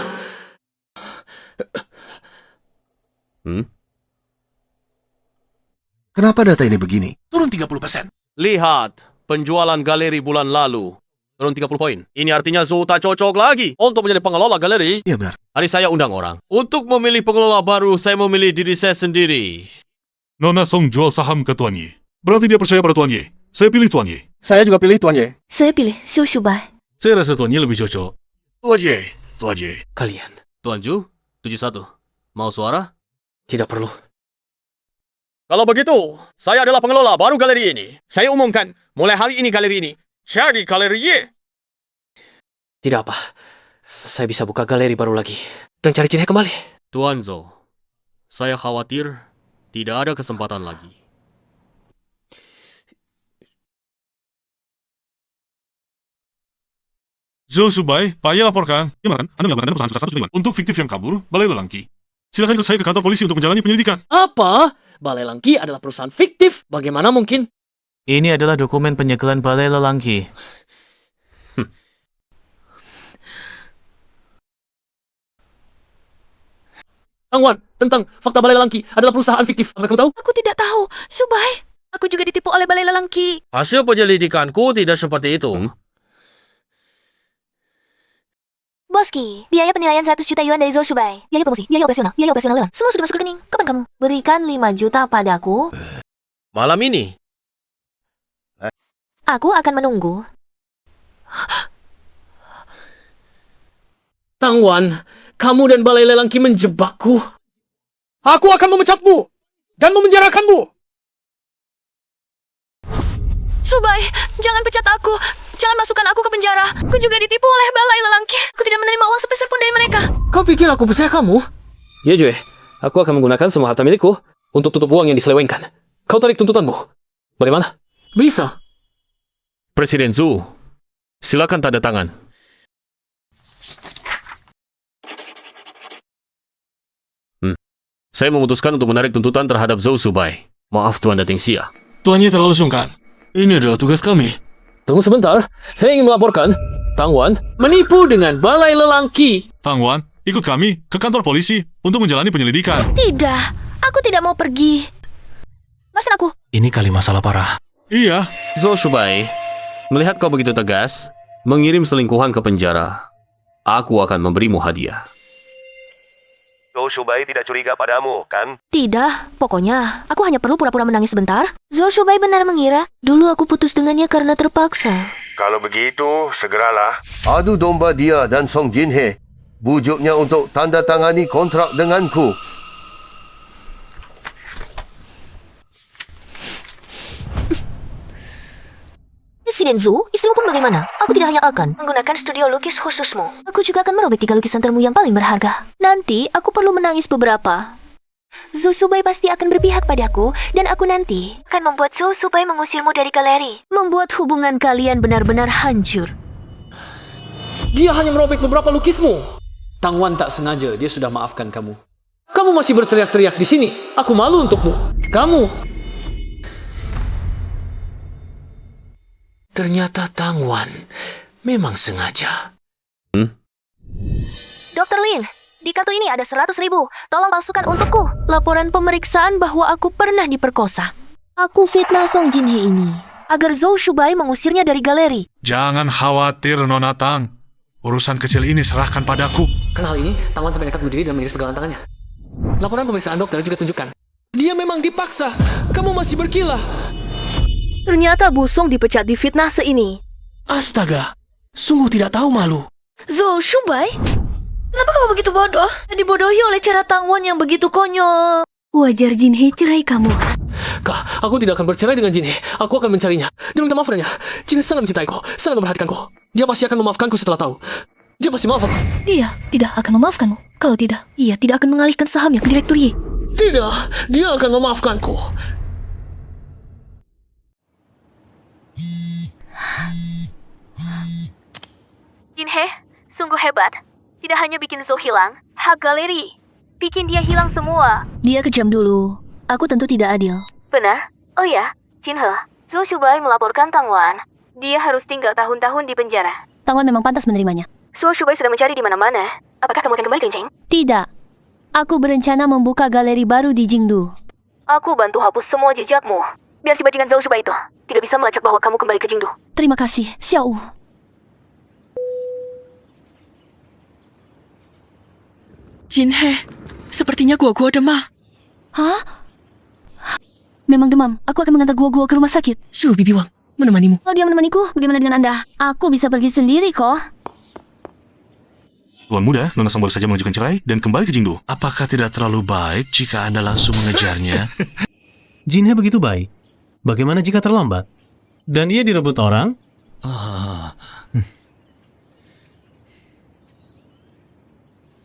Kenapa data ini begini? Turun 30%. Lihat, penjualan galeri bulan lalu. Turun 30 poin. Ini artinya Zhou tak cocok lagi untuk menjadi pengelola galeri. Iya benar. Hari saya undang orang. Untuk memilih pengelola baru, saya memilih diri saya sendiri. Nona Song jual saham ke Tuan Ye. Berarti dia percaya pada Tuan Ye. Saya pilih Tuan Ye. Saya juga pilih Tuan Ye. Saya pilih Zhou Shubai. Saya rasa Tuan Ye lebih cocok. Tuan Ye. Tuan Ye. Kalian. Tuan Ju, 71. Mau suara? Tidak perlu. Kalau begitu, saya adalah pengelola baru galeri ini. Saya umumkan, mulai hari ini galeri ini jadi galeri Ye. Tidak apa. Saya bisa buka galeri baru lagi. Dan cari Jinhe kembali. Tuan Zhou, saya khawatir tidak ada kesempatan lagi. Zhou Subai, Pak Ye laporkan. Gimana? Anda melakukan perusahaan sukses 1 juta untuk fiktif yang kabur, Balai Lelangki. Silakan ikut saya ke kantor polisi untuk menjalani penyelidikan. Apa? Balai Lelangki adalah perusahaan fiktif. Bagaimana mungkin? Ini adalah dokumen penyegelan Balai Lelangki. Tangwan, tentang fakta Balai Lelangki adalah perusahaan fiktif. Apa kamu tahu? Aku tidak tahu, Subai. Aku juga ditipu oleh Balai Lelangki. Hasil penyelidikanku tidak seperti itu. Boski, biaya penilaian 100 juta yuan dari Zhou Shubai. Biaya promosi, biaya operasional lelang. Semua sudah masuk rekening. Kapan kamu? Berikan 5 juta padaku. Malam ini. Aku akan menunggu. Tang Wan, kamu dan Balai Lelang Qi menjebakku. Aku akan memecatmu dan memenjarakanmu. Subai, jangan pecat aku. Jangan masukkan aku ke penjara. Aku juga ditipu oleh Balai Lelang Qi. Aku tidak menerima uang sepeser pun dari mereka. Kau pikir aku percaya kamu? Ya, Jue. Aku akan menggunakan semua harta milikku untuk tutup uang yang diselewengkan. Kau tarik tuntutanmu. Bagaimana? Bisa. Presiden Zhu, silakan tanda tangan. Saya memutuskan untuk menarik tuntutan terhadap Zhou Shubai. Maaf Tuan Dating Xia. Tuan Ye terlalu sungkan. Ini adalah tugas kami. Tunggu sebentar. Saya ingin melaporkan Tang Wan menipu dengan Balai Lelang Qi. Tang Wan, ikut kami ke kantor polisi untuk menjalani penyelidikan. Tidak, aku tidak mau pergi. Lepaskan aku. Ini kali masalah parah. Iya. Zhou Shubai, melihat kau begitu tegas, mengirim selingkuhan ke penjara, aku akan memberimu hadiah. Zhou Shubai tidak curiga padamu, kan? Tidak, pokoknya aku hanya perlu pura-pura menangis sebentar. Zhou Shubai benar mengira dulu aku putus dengannya karena terpaksa. Kalau begitu, segeralah adu domba dia dan Song Jinhe. Bujuknya untuk tanda tangani kontrak denganku. Presiden Zhu, istrimu pun bagaimana? Aku tidak hanya akan menggunakan studio lukis khususmu. Aku juga akan merobek 3 lukisan termu yang paling berharga. Nanti, aku perlu menangis beberapa. Zhou Shubai pasti akan berpihak padaku, dan aku nanti akan membuat Zhou Shubai mengusirmu dari galeri. Membuat hubungan kalian benar-benar hancur. Dia hanya merobek beberapa lukismu. Tang Wan tak sengaja, dia sudah maafkan kamu. Kamu masih berteriak-teriak di sini. Aku malu untukmu. Kamu. Ternyata Tang Wan memang sengaja. Dr. Lin, di kartu ini ada 100.000. Tolong palsukan untukku. Laporan pemeriksaan bahwa aku pernah diperkosa. Aku fitnah Song Jinhe ini agar Zhou Shubai mengusirnya dari galeri. Jangan khawatir, Nona Tang. Urusan kecil ini serahkan padaku. Karena hal ini, Tang Wan sampai nekat berdiri dan mengiris pegangan tangannya. Laporan pemeriksaan dokter juga tunjukkan. Dia memang dipaksa. Kamu masih berkilah. Ternyata Bu Song dipecat di fitnah seini. Astaga, sungguh tidak tahu malu. Zhou Shubai? Kenapa kamu begitu bodoh? Dibodohi oleh cara Tang Wan yang begitu konyol. Wajar Jinhe cerai kamu. Kak, aku tidak akan bercerai dengan Jinhe. Aku akan mencarinya dan minta maaf padanya. Jinhe sangat mencintaiku, sangat memperhatikanku. Dia pasti akan memaafkanku setelah tahu. Dia pasti maaf aku. Dia tidak akan memaafkanmu. Kalau tidak, ia tidak akan mengalihkan sahamnya ke Direktur Yi. Tidak, dia akan memaafkanku. Jinhe, sungguh hebat. Tidak hanya bikin Zhou hilang, hak galeri. Bikin dia hilang semua. Dia kejam dulu. Aku tentu tidak adil. Benar? Oh ya, Jinhe, Zhou Shubai melaporkan Tang Wan. Dia harus tinggal tahun-tahun di penjara. Tang Wan memang pantas menerimanya. Zhou Shubai sedang mencari di mana-mana. Apakah kamu akan kembali ke Jing? Tidak. Aku berencana membuka galeri baru di Jingdu. Aku bantu hapus semua jejakmu. Biar si bajingan Zhou Shubai itu tidak bisa melacak bahwa kamu kembali ke Jingdu. Terima kasih, Xiao Wu. Jinhe, sepertinya gua demam. Hah? Memang demam. Aku akan mengantar gua ke rumah sakit. Suruh Bibi Wang menemanimu. Kalau dia menemaniku, bagaimana dengan Anda? Aku bisa pergi sendiri kok. Tuan muda, Nona Sang baru saja mengajukan cerai dan kembali ke Jingdu. Apakah tidak terlalu baik jika Anda langsung mengejarnya? Jinhe begitu baik. Bagaimana jika terlambat? Dan ia direbut orang?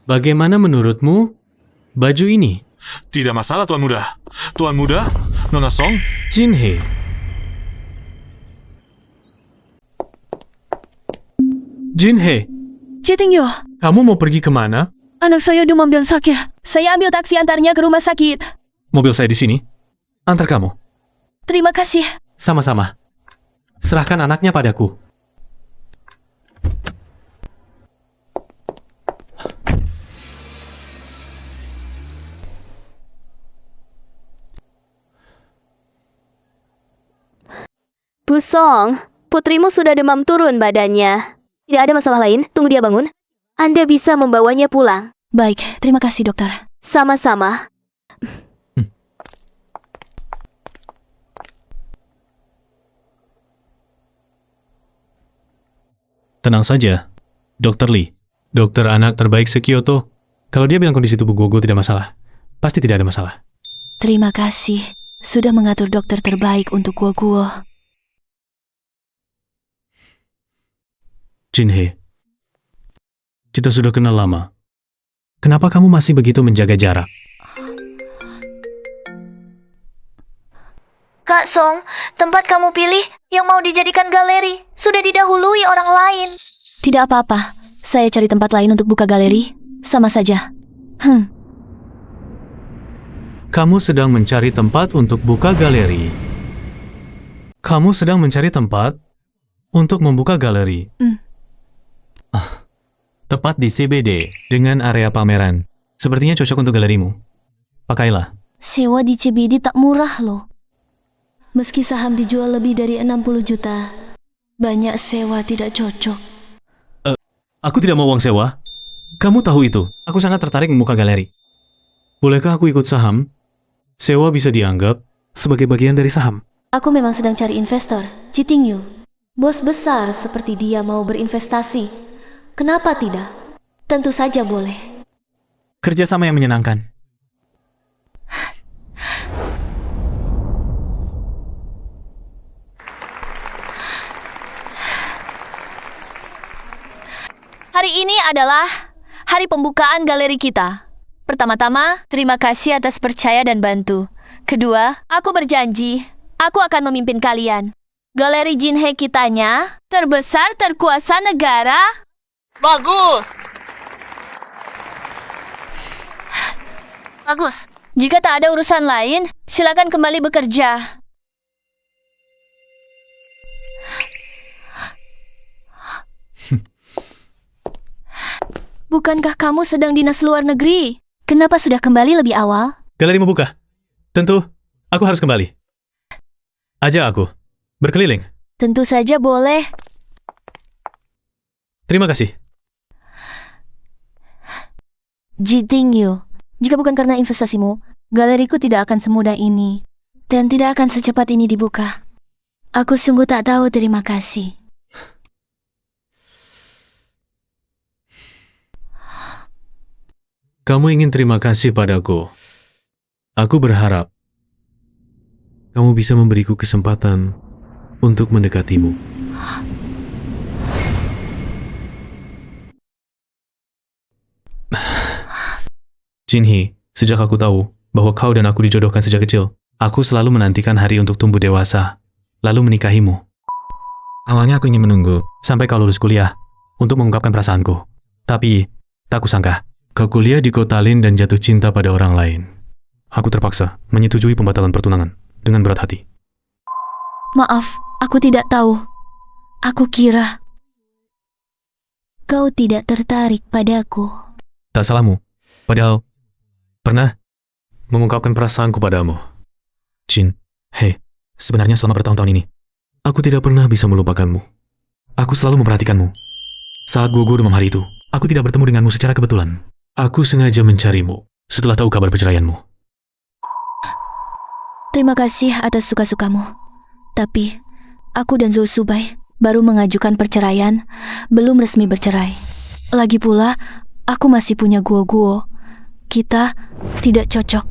Bagaimana menurutmu baju ini? Tidak masalah, Tuan muda. Tuan muda, Nona Song. Jinhe. Jinhe, Citingyo, kamu mau pergi kemana? anak saya demam dan sakit. Saya ambil taksi antarnya ke rumah sakit. Mobil saya di sini. Antar kamu. Terima kasih. Sama-sama. Serahkan anaknya padaku. Bu Song, putrimu sudah demam turun badannya. Tidak ada masalah lain? Tunggu dia bangun. Anda bisa membawanya pulang. Baik, terima kasih dokter. Sama-sama. Tenang saja, Dr. Lee. Dokter anak terbaik se-Kyoto. Kalau dia bilang kondisi tubuh Guoguo tidak masalah, pasti tidak ada masalah. Terima kasih sudah mengatur dokter terbaik untuk Guoguo. Jinhe, kita sudah kenal lama. Kenapa kamu masih begitu menjaga jarak? Kak Song, tempat kamu pilih yang mau dijadikan galeri sudah didahului orang lain. Tidak apa-apa, saya cari tempat lain untuk buka galeri. Sama saja. Kamu sedang mencari tempat untuk buka galeri. Kamu sedang mencari tempat untuk membuka galeri. Tepat di CBD dengan area pameran. Sepertinya cocok untuk galerimu. Pakailah. Sewa di CBD tak murah loh. Meski saham dijual lebih dari 60 juta, banyak sewa tidak cocok. Aku tidak mau uang sewa. Kamu tahu itu. Aku sangat tertarik membuka galeri. Bolehkah aku ikut saham? Sewa bisa dianggap sebagai bagian dari saham. Aku memang sedang cari investor, Citing Yu. Bos besar seperti dia mau berinvestasi. Kenapa tidak? Tentu saja boleh. Kerjasama yang menyenangkan. Hari ini adalah hari pembukaan galeri kita. Pertama-tama, terima kasih atas percaya dan bantu. Kedua, aku berjanji, aku akan memimpin kalian. Galeri Jinhe kitanya terbesar terkuasa negara. Bagus! Bagus. Jika tak ada urusan lain, silakan kembali bekerja. Bukankah kamu sedang dinas luar negeri? Kenapa sudah kembali lebih awal? Galeri mau buka. Tentu, aku harus kembali. Ajak aku. Berkeliling. Tentu saja boleh. Terima kasih. Citing Yu, jika bukan karena investasimu, galeriku tidak akan semudah ini. Dan tidak akan secepat ini dibuka. Aku sungguh tak tahu terima kasih. Kamu ingin terima kasih padaku. Aku berharap kamu bisa memberiku kesempatan untuk mendekatimu. Jinhe, sejak aku tahu bahwa kau dan aku dijodohkan sejak kecil, aku selalu menantikan hari untuk tumbuh dewasa, lalu menikahimu. Awalnya aku ingin menunggu sampai kau lulus kuliah untuk mengungkapkan perasaanku. Tapi, tak kusangka, kau kuliah di kota lain dan jatuh cinta pada orang lain. Aku terpaksa menyetujui pembatalan pertunangan dengan berat hati. Maaf, aku tidak tahu. Aku kira kau tidak tertarik padaku. Tak salahmu, padahal pernah mengungkapkan perasaanku padamu. Jin, hei, sebenarnya selama bertahun-tahun ini, aku tidak pernah bisa melupakanmu. Aku selalu memperhatikanmu. Saat Guoguo demam hari itu, aku tidak bertemu denganmu secara kebetulan. Aku sengaja mencarimu setelah tahu kabar perceraianmu. Terima kasih atas suka-sukamu. Tapi, aku dan Zhou Subai baru mengajukan perceraian, belum resmi bercerai. Lagi pula, aku masih punya Guoguo. Kita tidak cocok.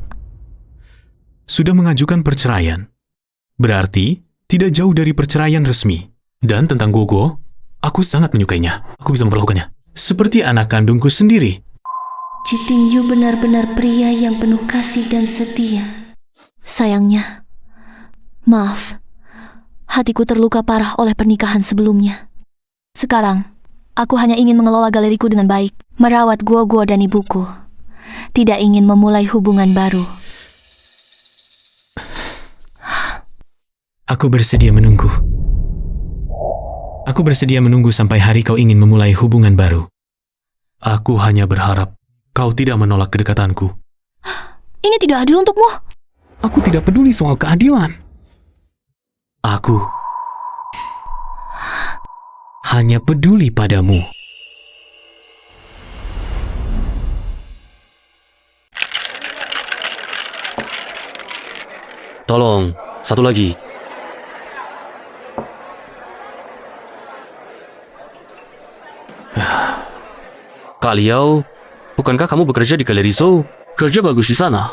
Sudah mengajukan perceraian? Berarti tidak jauh dari perceraian resmi. Dan tentang Guoguo, aku sangat menyukainya. Aku bisa memperlakukannya seperti anak kandungku sendiri. Citing Yu benar-benar pria yang penuh kasih dan setia. Sayangnya, maaf, hatiku terluka parah oleh pernikahan sebelumnya. Sekarang, aku hanya ingin mengelola galeriku dengan baik, merawat Guoguo dan ibuku. Tidak ingin memulai hubungan baru. Aku bersedia menunggu. Aku bersedia menunggu sampai hari kau ingin memulai hubungan baru. Aku hanya berharap kau tidak menolak kedekatanku. Ini tidak adil untukmu. Aku tidak peduli soal keadilan. Aku hanya peduli padamu. Tolong, satu lagi. Kak Liao, bukankah kamu bekerja di Galeri Zhou? Kerja bagus di sana.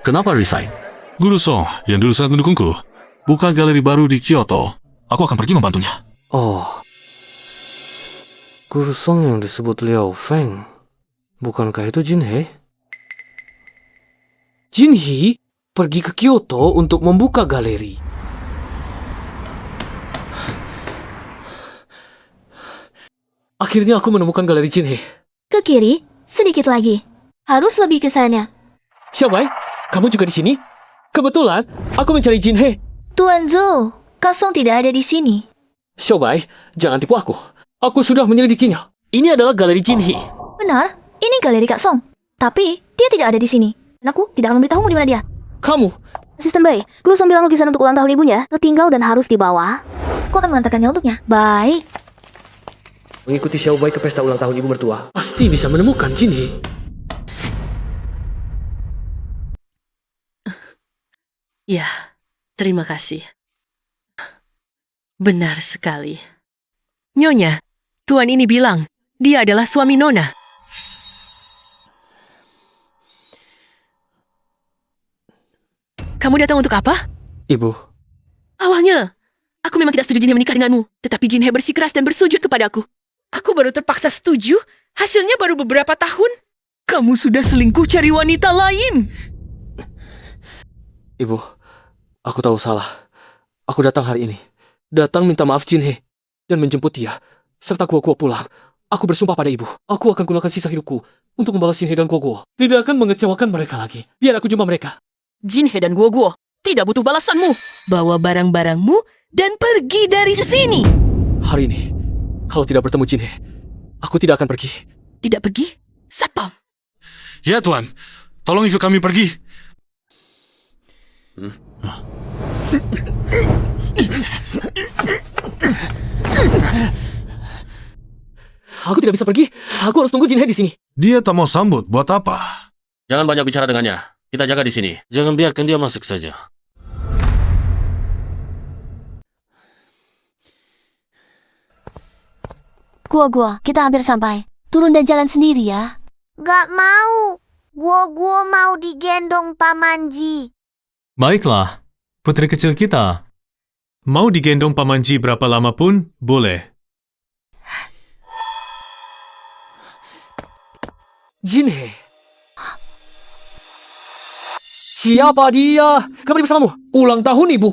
Kenapa resign? Guru Song, yang dulu sangat mendukungku, buka galeri baru di Kyoto. Aku akan pergi membantunya. Oh, Guru Song yang disebut Liao Feng. Bukankah itu Jin He? Jin He pergi ke Kyoto untuk membuka galeri. Akhirnya aku menemukan galeri Jin He. Ke kiri, sedikit lagi. Harus lebih ke sana. Xiaobai, kamu juga di sini? Kebetulan, aku mencari Jin He. Tuan Zhou, Kak Song tidak ada di sini. Xiaobai, jangan tipu aku. Aku sudah menyelidikinya. Ini adalah galeri Jin He. Benar, ini galeri Kak Song. Tapi, dia tidak ada di sini. Dan aku tidak akan memberitahumu di mana dia. Kamu? Asisten Bai, Guru Song bilang lukisan untuk ulang tahun ibunya tertinggal dan harus dibawa. Aku akan mengantarkannya untuknya. Baik. Mengikuti Xiaobai ke pesta ulang tahun ibu mertua. Pasti bisa menemukan Jin He. Ya, terima kasih. Benar sekali. Nyonya, tuan ini bilang dia adalah suami Nona. Kamu datang untuk apa? Ibu. Awalnya, aku memang tidak setuju Jin He menikah denganmu. Tetapi Jin He bersikeras dan bersujud kepadaku. Aku baru terpaksa setuju, hasilnya baru beberapa tahun. Kamu sudah selingkuh cari wanita lain. Ibu, aku tahu salah. Aku datang hari ini. Datang minta maaf Jin He dan menjemput dia serta Guo pulang. Aku bersumpah pada ibu, aku akan gunakan sisa hidupku untuk membalas Jin He dan Guo. Tidak akan mengecewakan mereka lagi. Biar aku jumpa mereka. Jin He dan Guo tidak butuh balasanmu. Bawa barang-barangmu dan pergi dari sini. Hari ini, kalau tidak bertemu Jin He, aku tidak akan pergi. Tidak pergi? Satpam. Ya Tuan, tolong ikut kami pergi. Aku tidak bisa pergi. Aku harus tunggu Jin He di sini. Dia tak mau sambut, buat apa? Jangan banyak bicara dengannya. Kita jaga di sini. Jangan biarkan dia masuk saja. Gua, kita hampir sampai. Turun dan jalan sendiri ya. Gak mau. Gua mau digendong Paman Ji. Baiklah, putri kecil kita. Mau digendong Paman Ji berapa lama pun, boleh. Jin He. Siapa dia? Kembali bersamamu. Ulang tahun ibu.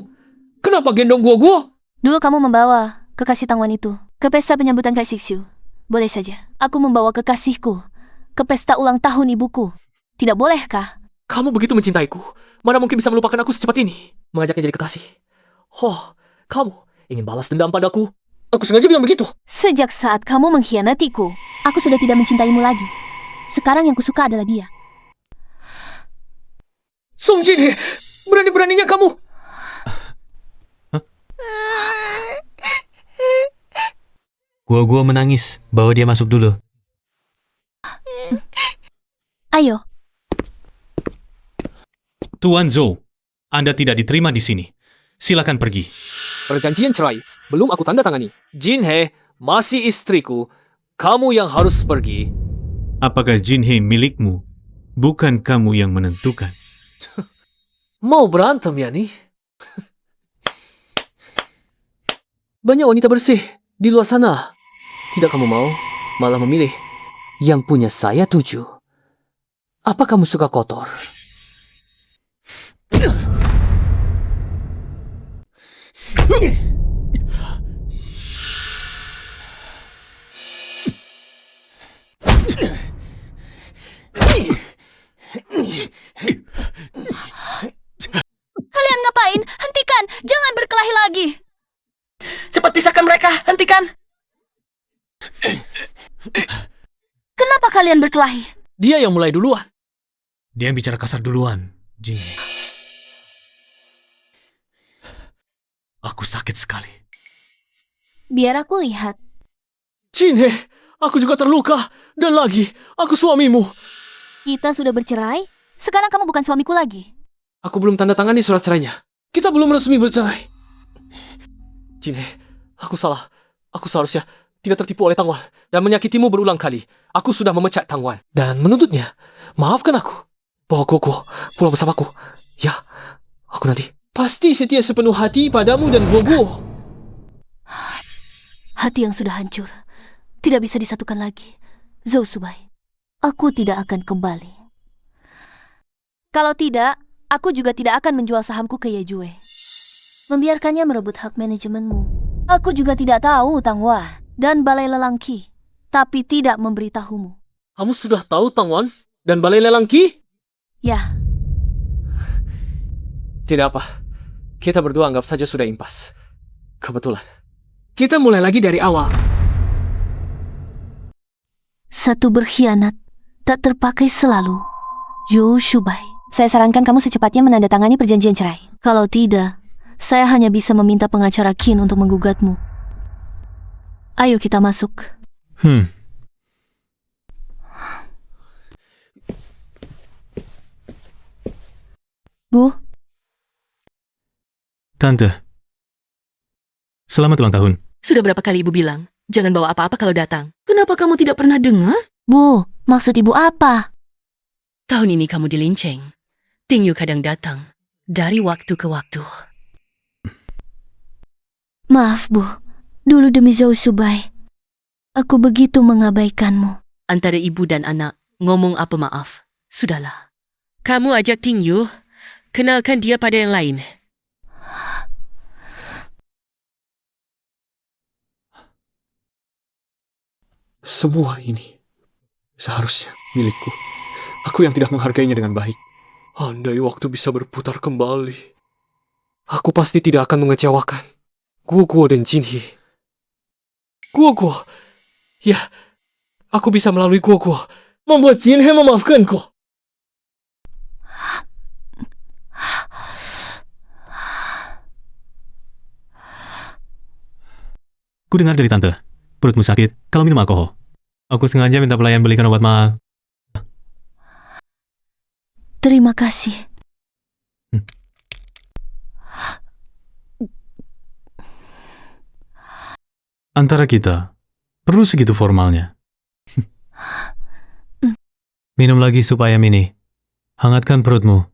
Kenapa gendong Guo? Dulu kamu membawa kekasih Tangwan itu ke pesta penyambutan Kak Sixiu. Boleh saja. Aku membawa kekasihku ke pesta ulang tahun ibuku. Tidak bolehkah? Kamu begitu mencintaiku. Mana mungkin bisa melupakan aku secepat ini? Mengajaknya jadi kekasih. Oh, kamu ingin balas dendam padaku? Aku sengaja bilang begitu. Sejak saat kamu mengkhianatiku, aku sudah tidak mencintaimu lagi. Sekarang yang kusuka adalah dia. Song Jin He, berani-beraninya kamu. Guo menangis. Bawa dia masuk dulu. Ayo. Tuan Zhou, Anda tidak diterima di sini. Silakan pergi. Perjanjian cerai belum aku tanda tangani. Jin He masih istriku. Kamu yang harus pergi. Apakah Jin He milikmu? Bukan kamu yang menentukan. Mau berantem ya nih? Banyak wanita bersih di luar sana. Tidak kamu mau, malah memilih yang punya saya tuju. Apa kamu suka kotor? Kalian ngapain? Hentikan! Jangan berkelahi lagi! Cepat pisahkan mereka, hentikan! Kenapa kalian berkelahi? Dia yang mulai duluan. Dia yang bicara kasar duluan, Jin He. Aku sakit sekali. Biar aku lihat. Jin He, aku juga terluka. Dan lagi, aku suamimu. Kita sudah bercerai, sekarang kamu bukan suamiku lagi. Aku belum tanda tangani surat cerainya. Kita belum resmi bercerai. Jin He, aku salah. Aku seharusnya tidak tertipu oleh Tang Wan dan menyakitimu berulang kali. Aku sudah memecat Tang Wan dan menuntutnya. Maafkan aku. Bawa Guo pulang bersamaku. Ya, aku nanti pasti setia sepenuh hati padamu dan Guo. Hati yang sudah hancur tidak bisa disatukan lagi. Zhou Shubai, aku tidak akan kembali. Kalau tidak, aku juga tidak akan menjual sahamku ke Ye Jue. Membiarkannya merebut hak manajemenmu. Aku juga tidak tahu Tang Wan dan Balai Lelang Qi, tapi tidak memberitahumu. Kamu sudah tahu Tang Wan dan Balai Lelang Qi? Ya. Tidak apa. Kita berdua anggap saja sudah impas. Kebetulan. Kita mulai lagi dari awal. Satu berkhianat tak terpakai selalu. Zhou Shubai, saya sarankan kamu secepatnya menandatangani perjanjian cerai. Kalau tidak, saya hanya bisa meminta pengacara Qin untuk menggugatmu. Ayo kita masuk. Bu? Tante, selamat ulang tahun. Sudah berapa kali ibu bilang, jangan bawa apa-apa kalau datang. Kenapa kamu tidak pernah dengar? Bu, maksud ibu apa? Tahun ini kamu dilinceng. Ting Yu kadang datang dari waktu ke waktu. Maaf, Bu. Dulu demi Zhou Shubai, aku begitu mengabaikanmu. Antara ibu dan anak, ngomong apa maaf. Sudahlah. Kamu ajak Ting Yu, kenalkan dia pada yang lain. Semua ini seharusnya milikku. Aku yang tidak menghargainya dengan baik. Andai waktu bisa berputar kembali, aku pasti tidak akan mengecewakan Guo dan Jin He. Guo, ya, aku bisa melalui Guo membuat Jin He memaafkanku. Ku dengar dari tante, perutmu sakit kalau minum alkohol. Aku sengaja minta pelayan belikan obat ma. Terima kasih. Antara kita, perlu segitu formalnya. Minum lagi supaya Mini. Hangatkan perutmu.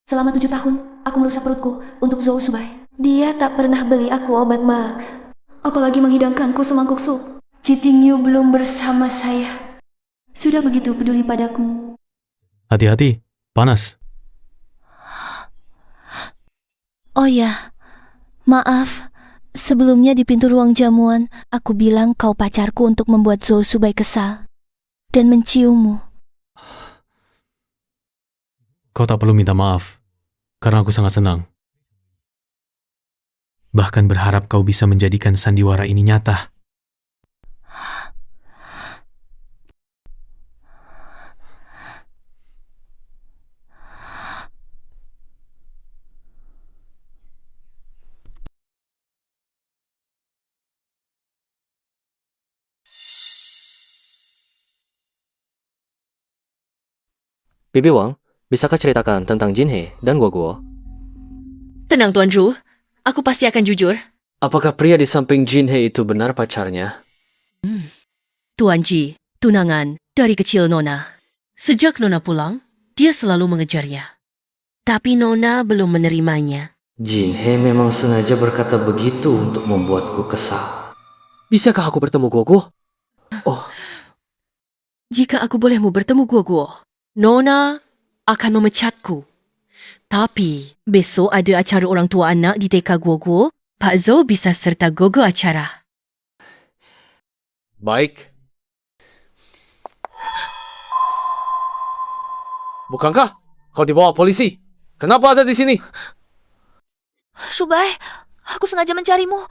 Selama 7 tahun, aku merusak perutku untuk Zhou Shubai. Dia tak pernah beli aku obat maag. Apalagi menghidangkanku semangkuk sup. Citing Yu belum bersama saya. Sudah begitu peduli padaku. Hati-hati, panas. Oh ya, maaf. Sebelumnya di pintu ruang jamuan, aku bilang kau pacarku untuk membuat Zhou Shubai kesal. Dan menciummu. Kau tak perlu minta maaf, karena aku sangat senang. Bahkan berharap kau bisa menjadikan sandiwara ini nyata. Bibi Wang, bisakah ceritakan tentang Jin He dan Guo? Tenang Tuan Zhu, aku pasti akan jujur. Apakah pria di samping Jin He itu benar pacarnya? Tuan Ji, tunangan dari kecil Nona. Sejak Nona pulang, dia selalu mengejarnya. Tapi Nona belum menerimanya. Jin He memang sengaja berkata begitu untuk membuatku kesal. Bisakah aku bertemu Guo? Oh. Jika aku bolehmu bertemu Guo, Nona akan memecatku. Tapi besok ada acara orang tua anak di TK Guo. Pak Zhou bisa serta Gogo acara. Baik. Bukankah kau dibawa polisi? Kenapa ada di sini? Shubai, aku sengaja mencarimu.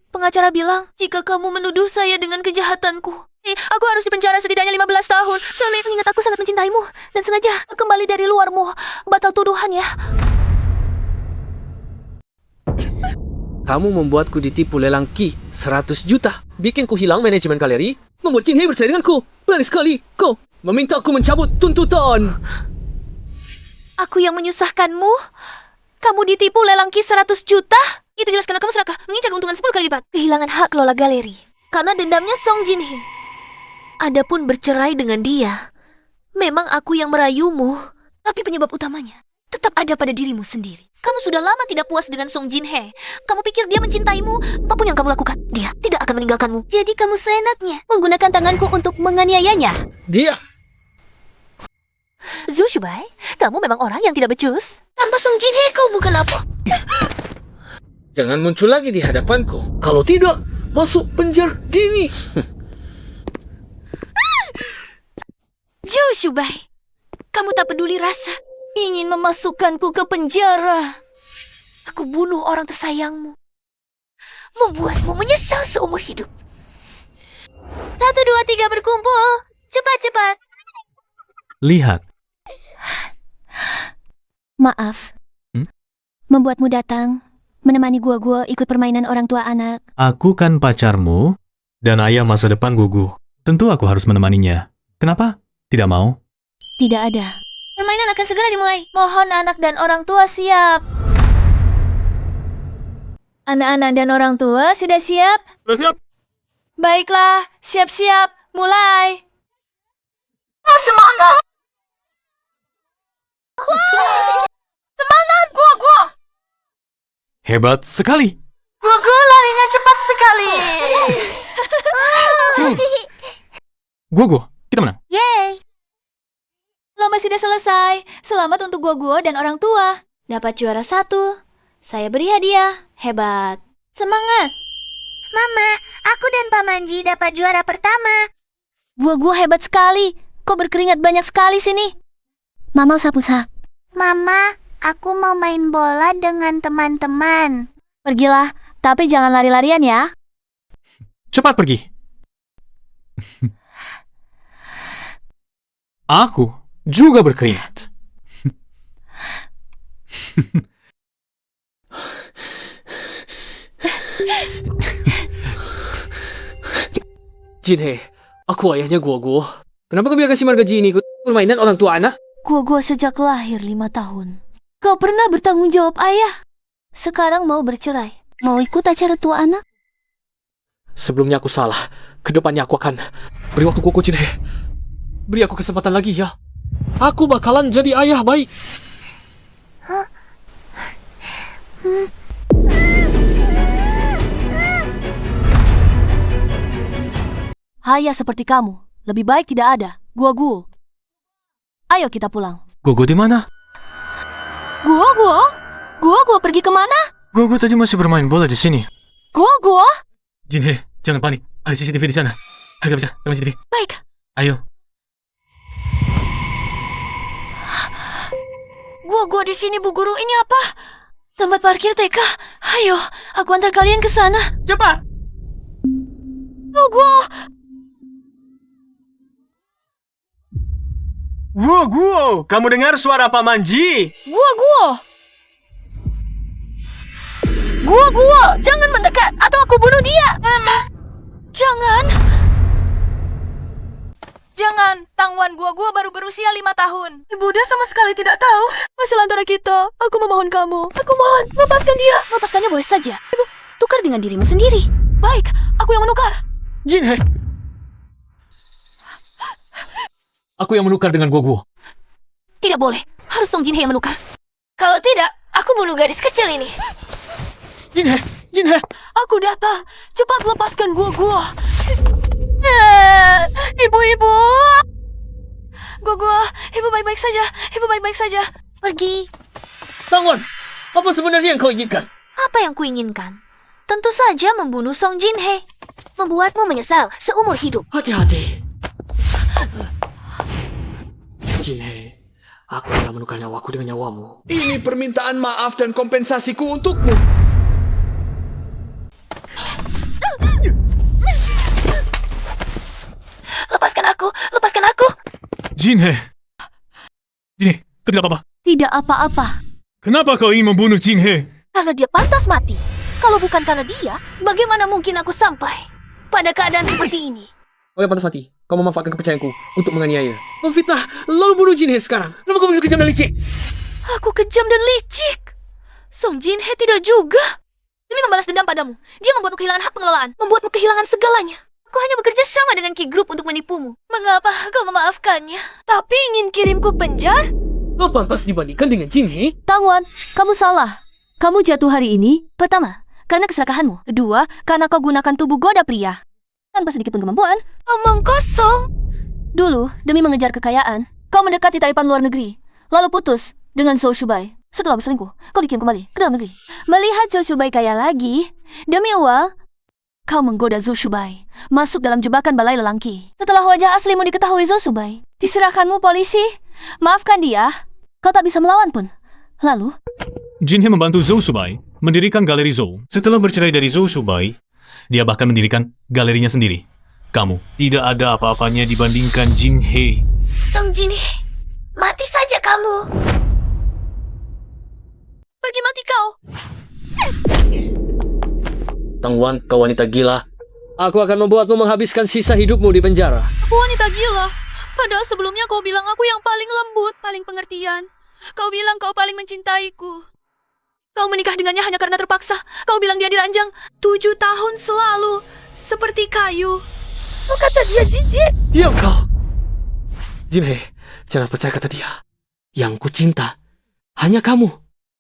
Pengacara bilang, jika kamu menuduh saya dengan kejahatanku, aku harus dipenjara setidaknya 15 tahun. Soalnya mengingat aku sangat mencintaimu dan sengaja kembali dari luarmu. Batal tuduhan ya. Kamu membuatku ditipu lelang Qi 100 juta. Bikin ku hilang manajemen galeri. Membuat Jin He percaya denganku. Berani sekali kau. memintaku mencabut tuntutan. Aku yang menyusahkanmu? Kamu ditipu Lelangki 100 juta? Itu jelas karena kamu serakah, mengincar keuntungan 10 kali lipat. Kehilangan hak kelola galeri karena dendamnya Song Jinhee. Adapun bercerai dengan dia, memang aku yang merayumu, tapi penyebab utamanya tetap ada pada dirimu sendiri. Kamu sudah lama tidak puas dengan Song Jinhee. Kamu pikir dia mencintaimu, apapun yang kamu lakukan, dia tidak akan meninggalkanmu. Jadi kamu seenaknya menggunakan tanganku untuk menganiayanya. Dia. Zhu Shubai, kamu memang orang yang tidak becus. Tanpa Song Jinhee kau bukan apa. Jangan muncul lagi di hadapanku. Kalau tidak, masuk penjara dini. Zhu Shubai, kamu tak peduli rasa ingin memasukkanku ke penjara. Aku bunuh orang tersayangmu, membuatmu menyesal seumur hidup. 1, 2, 3 berkumpul. Cepat-cepat. Lihat. Maaf. Membuatmu datang, menemani gua ikut permainan orang tua anak. Aku kan pacarmu dan ayah masa depan Gugu. Tentu aku harus menemaninya. Kenapa? Tidak mau? Tidak ada. Permainan akan segera dimulai. Mohon anak dan orang tua siap. Anak-anak dan orang tua sudah siap? Sudah siap. Baiklah, siap-siap. Mulai. Semangat! Semangat, gua. Hebat sekali. Gua larinya cepat sekali. Gugu, kita menang. Yeay! Lomba sudah selesai. Selamat untuk Guo dan orang tua. Dapat juara 1. Saya beri hadiah. Hebat. Semangat. Mama, aku dan Pak Manji dapat juara pertama. Gua hebat sekali. Kau berkeringat banyak sekali sini. Mama Sapusa. Mama, aku mau main bola dengan teman-teman. Pergilah, tapi jangan lari-larian ya. Cepat pergi. Aku juga berkeringat. Jinhee, aku ayahnya Guo. Kenapa kau biarkan si marga Jin ikut permainan orang tua anak? Gua sejak lahir 5 tahun. Kau pernah bertanggung jawab ayah. Sekarang mau bercerai. Mau ikut acara tua anak? Sebelumnya aku salah. Kedepannya aku akan beri waktu Guo Jinhee. Beri aku kesempatan lagi ya. Aku bakalan jadi ayah baik. Ayah seperti kamu, lebih baik tidak ada. Guo. Ayo kita pulang. Gugu di mana? Guo pergi kemana? Gugu tadi masih bermain bola di sini. Guo. Jinhee, jangan panik. Ada CCTV di sana. Ayo kita bisa, kita CCTV. Baik. Ayo. Guo di sini, Bu Guru. Ini apa? Tempat parkir TK. Ayo, aku antar kalian ke sana. Cepat. Guo. Guo, kamu dengar suara Pak Manji? Guo, jangan mendekat atau aku bunuh dia. Jangan, Tangwan Guo baru berusia 5 tahun. Ibuda sama sekali tidak tahu masalah antara kita. Aku memohon kamu. Aku mohon, lepaskan dia. Lepaskannya boleh saja. Ibu, tukar dengan dirimu sendiri. Baik, aku yang menukar. Jinhee. Aku yang menukar dengan Guo. Tidak boleh, harus Song Jinhee yang menukar. Kalau tidak, aku bunuh gadis kecil ini. Jinhee. Aku datang. Cepat lepaskan Guo. Ibu. Guo, ibu baik-baik saja. Pergi. Tangwan, apa sebenarnya yang kau inginkan? Apa yang kuinginkan? Tentu saja membunuh Song Jinhee. Membuatmu menyesal seumur hidup. Hati-hati. Jinhee, aku telah menukar nyawaku dengan nyawamu. Ini permintaan maaf dan kompensasiku untukmu. Lepaskan aku. Jinhee, kau tidak apa-apa? Tidak apa-apa. Kenapa kau ingin membunuh Jinhee? Karena dia pantas mati. Kalau bukan karena dia, bagaimana mungkin aku sampai pada keadaan seperti ini? Oh yang pantas mati. kau memanfaatkan kepercayaanku untuk menganiaya, memfitnah, lalu bunuh Jinhe sekarang. Kenapa kau begitu kejam dan licik? Aku kejam dan licik. Song Jinhe tidak juga. Demi membalas dendam padamu, dia membuatmu kehilangan hak pengelolaan, membuatmu kehilangan segalanya. Aku hanya bekerja sama dengan Ki Group untuk menipumu. Mengapa kau memaafkannya? Tapi ingin kirimku penjara? Kau pantas dibandingkan dengan Jinhe? Tang Wan, kamu salah. Kamu jatuh hari ini, pertama, karena keserakahanmu. Kedua, karena kau gunakan tubuh goda pria. Tanpa sedikit pun kemampuan. Omong kosong. Dulu, demi mengejar kekayaan, kau mendekati taipan luar negeri. Lalu putus dengan Zhou Shubai. Setelah berselingkuh, kau dikirim kembali ke dalam negeri. Melihat Zhou Shubai kaya lagi, demi uang, kau menggoda Zhou Shubai masuk dalam jebakan balai lelangki. Setelah wajah aslimu diketahui Zhou Shubai, diserahkanmu polisi. Maafkan dia, kau tak bisa melawan pun. Lalu, Jinhe membantu Zhou Shubai mendirikan galeri Zhou. Setelah bercerai dari Zhou Shubai, dia bahkan mendirikan galerinya sendiri. Kamu tidak ada apa-apanya dibandingkan Jinhe. Song Jinhe, mati saja kamu. Pergi mati kau. Tang Wan, kau wanita gila. Aku akan membuatmu menghabiskan sisa hidupmu di penjara. Aku wanita gila. Padahal sebelumnya kau bilang aku yang paling lembut, paling pengertian. Kau bilang kau paling mencintaiku. Kau menikah dengannya hanya karena terpaksa. Kau bilang dia diranjang 7 tahun selalu, seperti kayu. Kau kata dia jijik. Diam kau. Jinhe, jangan percaya kata dia. Yang ku cinta hanya kamu.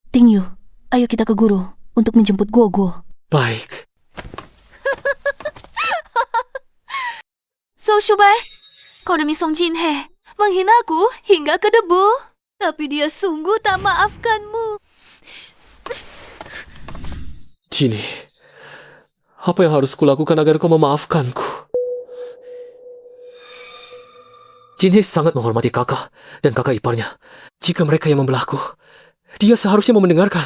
Ting Yu, ayo kita ke guru untuk menjemput Guo. Baik. Zhou Shubai, kau demi Song Jinhe menghinaku hingga ke debu. Tapi dia sungguh tak maafkanmu. Jinhe, apa yang harus kulakukan agar kau memaafkanku? Jinhe sangat menghormati kakak dan kakak iparnya. Jika mereka yang membelahku, dia seharusnya mau mendengarkan.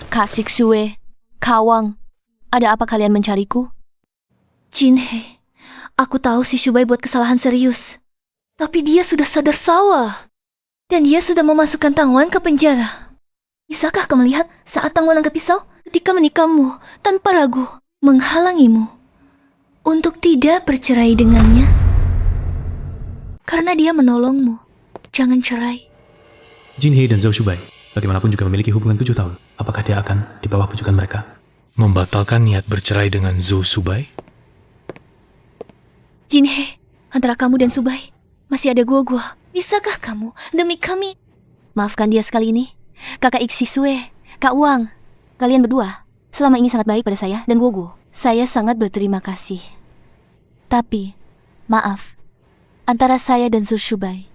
Kak Siksue, Kawang, ada apa kalian mencariku? Jinhe, aku tahu si Shubai buat kesalahan serius. Tapi dia sudah sadar salah. Dan dia sudah memasukkan Tang Wan ke penjara. Bisakah kau melihat saat Tang Wan angkat pisau ketika menikahmu tanpa ragu, menghalangimu untuk tidak bercerai dengannya? Karena dia menolongmu. Jangan cerai. Jinhe dan Zhou Shubai bagaimanapun juga memiliki hubungan 7 tahun. Apakah dia akan di bawah pujukan mereka? Membatalkan niat bercerai dengan Zhou Shubai? Jinhe, antara kamu dan Shubai masih ada Guo. Bisakah kamu demi kami? Maafkan dia sekali ini. Kakak Iksisue, Kak Wang, kalian berdua selama ini sangat baik pada saya dan Guo. Saya sangat berterima kasih. Tapi, maaf, antara saya dan Zhou Shubai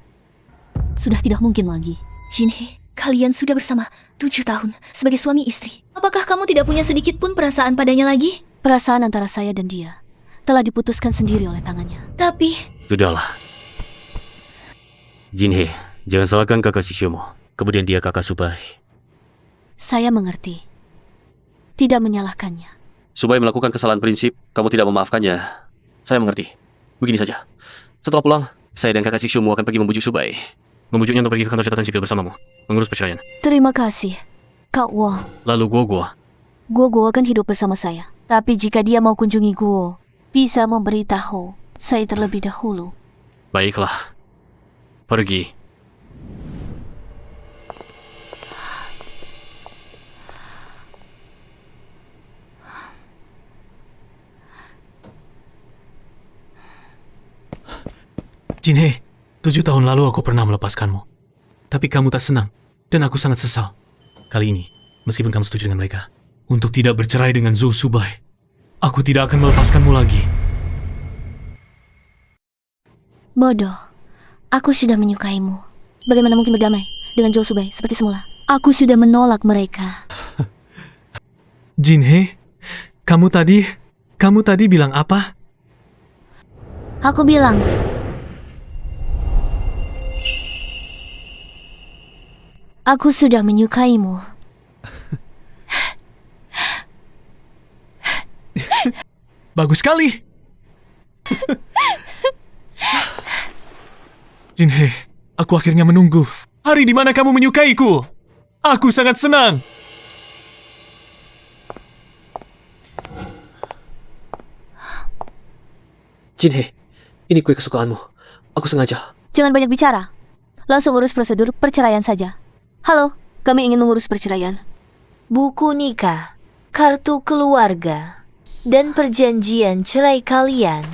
sudah tidak mungkin lagi. Jinhe, kalian sudah bersama 7 tahun sebagai suami istri. Apakah kamu tidak punya sedikit pun perasaan padanya lagi? Perasaan antara saya dan dia telah diputuskan sendiri oleh tangannya. Tapi... Sudahlah. Jinhe, jangan salahkan kakak Shishomo. Kemudian dia kakak Shubai. Saya mengerti. Tidak menyalahkannya. Shubai melakukan kesalahan prinsip, kamu tidak memaafkannya. Saya mengerti. Begini saja. Setelah pulang, saya dan kakak Shishomo akan pergi membujuk Shubai. Membujuknya untuk pergi ke kantor catatan sipil bersamamu. Mengurus perceraian. Terima kasih, Kak Wang. Lalu Guo. Guo akan hidup bersama saya. Tapi jika dia mau kunjungi Guo, bisa memberitahu saya terlebih dahulu. Baiklah. Pergi. Jinhe, 7 tahun lalu aku pernah melepaskanmu. Tapi kamu tak senang, dan aku sangat sesal. Kali ini, meskipun kamu setuju dengan mereka, untuk tidak bercerai dengan Zhou Shubai, aku tidak akan melepaskanmu lagi. Bodoh, aku sudah menyukaimu. Bagaimana mungkin berdamai dengan Zhou Shubai seperti semula? Aku sudah menolak mereka. Jinhe, kamu tadi bilang apa? Aku bilang, aku sudah menyukaimu. Bagus sekali. Jinhe, aku akhirnya menunggu. Hari di mana kamu menyukaiku? Aku sangat senang. Jinhe, ini kue kesukaanmu. Aku sengaja. Jangan banyak bicara. Langsung urus prosedur perceraian saja. Halo, kami ingin mengurus perceraian. Buku nikah, kartu keluarga, dan perjanjian cerai kalian.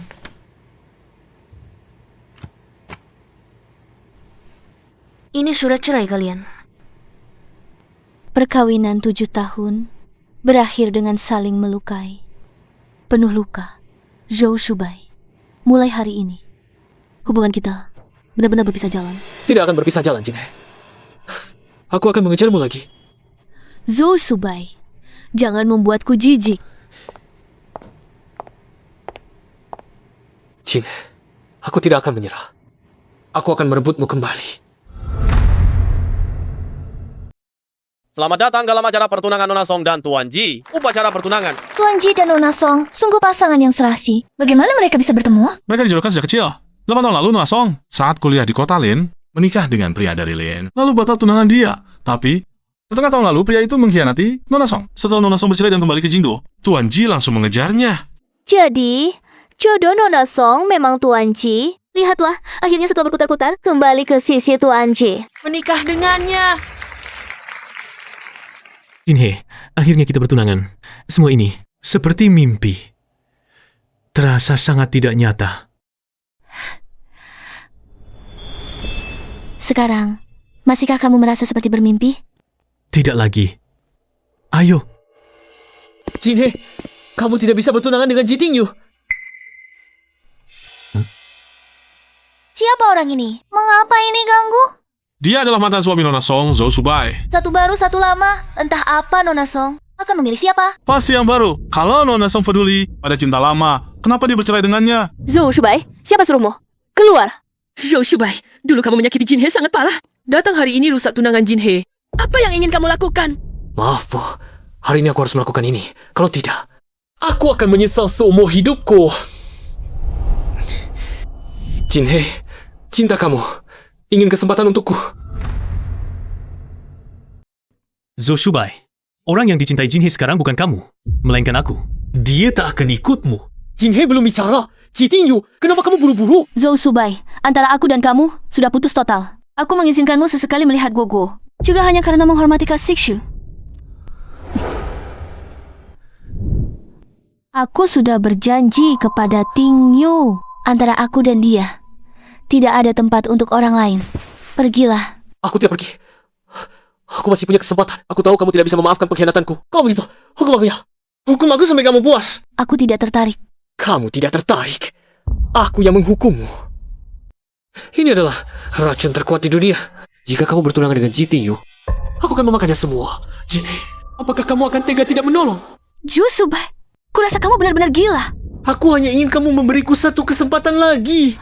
Ini surat cerai kalian. Perkawinan 7 tahun berakhir dengan saling melukai. Penuh luka. Zhou Shubai. Mulai hari ini, hubungan kita benar-benar berpisah jalan. Tidak akan berpisah jalan, Jinhe. Aku akan mengejarmu lagi. Zhou Shubai, jangan membuatku jijik. Jinhe, aku tidak akan menyerah. Aku akan merebutmu kembali. Selamat datang dalam acara pertunangan Nona Song dan Tuan Ji. Upacara pertunangan. Tuan Ji dan Nona Song sungguh pasangan yang serasi. Bagaimana mereka bisa bertemu? Mereka dijodohkan sejak kecil. 8 tahun lalu Nona Song, saat kuliah di kota Lin, menikah dengan pria dari Lin. Lalu batal tunangan dia. Tapi, setengah tahun lalu pria itu mengkhianati Nona Song. Setelah Nona Song bercerai dan kembali ke Jingdo, Tuan Ji langsung mengejarnya. Jadi, jodoh Nona Song memang Tuan Ji. Lihatlah, akhirnya setelah berputar-putar, kembali ke sisi Tuan Ji. Menikah dengannya. Jinhe, akhirnya kita bertunangan. Semua ini seperti mimpi. Terasa sangat tidak nyata. Sekarang, masihkah kamu merasa seperti bermimpi? Tidak lagi. Ayo. Jinhe, kamu tidak bisa bertunangan dengan Ji Tingyu. Siapa orang ini? Mengapa ini ganggu? Dia adalah mantan suami Nona Song, Zhou Shubai. Satu baru, satu lama. Entah apa Nona Song akan memilih siapa? Pasti yang baru. Kalau Nona Song peduli pada cinta lama, kenapa dia bercerai dengannya? Zhou Shubai, siapa suruhmu? Keluar! Zhou Shubai, dulu kamu menyakiti Jinhe sangat parah. Datang hari ini rusak tunangan Jinhe. Apa yang ingin kamu lakukan? Maaf, Po. Hari ini aku harus melakukan ini. Kalau tidak, aku akan menyesal seumur hidupku. Jinhe, cinta kamu. Ingin kesempatan untukku. Zhou Shubai, orang yang dicintai Jinhe sekarang bukan kamu, melainkan aku. Dia tak akan ikutmu. Jinhe belum bicara. Ji Tingyu, kenapa kamu buru-buru? Zhou Shubai, antara aku dan kamu sudah putus total. Aku mengizinkanmu sesekali melihat Gogo, juga hanya karena menghormati Kak Sikshu. Aku sudah berjanji kepada Tingyu, antara aku dan dia tidak ada tempat untuk orang lain. Pergilah. Aku tidak pergi. Aku masih punya kesempatan. Aku tahu kamu tidak bisa memaafkan pengkhianatanku. Kalau begitu, hukum aku ya. Hukum aku sampai kamu puas. Aku tidak tertarik. Kamu tidak tertarik. Aku yang menghukummu. Ini adalah racun terkuat di dunia. Jika kamu bertunangan dengan Ji Tingyu, aku akan memakannya semua. Jinhe, apakah kamu akan tega tidak menolong? Zhou Shubai, kurasa kamu benar-benar gila. Aku hanya ingin kamu memberiku satu kesempatan lagi.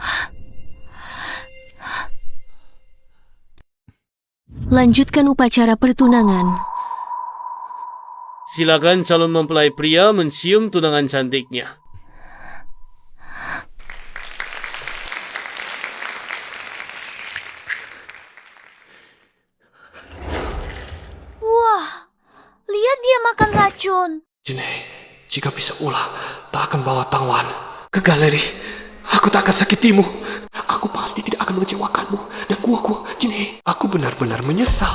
Lanjutkan upacara pertunangan. Silakan calon mempelai pria mencium tunangan cantiknya. Wah, lihat dia makan racun. Jinhe, jika bisa ulang, tak akan bawa Tangwan ke galeri. Aku tak akan sakitimu. Aku pasti tidak akan mengecewakanmu. Dan aku, Jinhe, aku benar-benar menyesal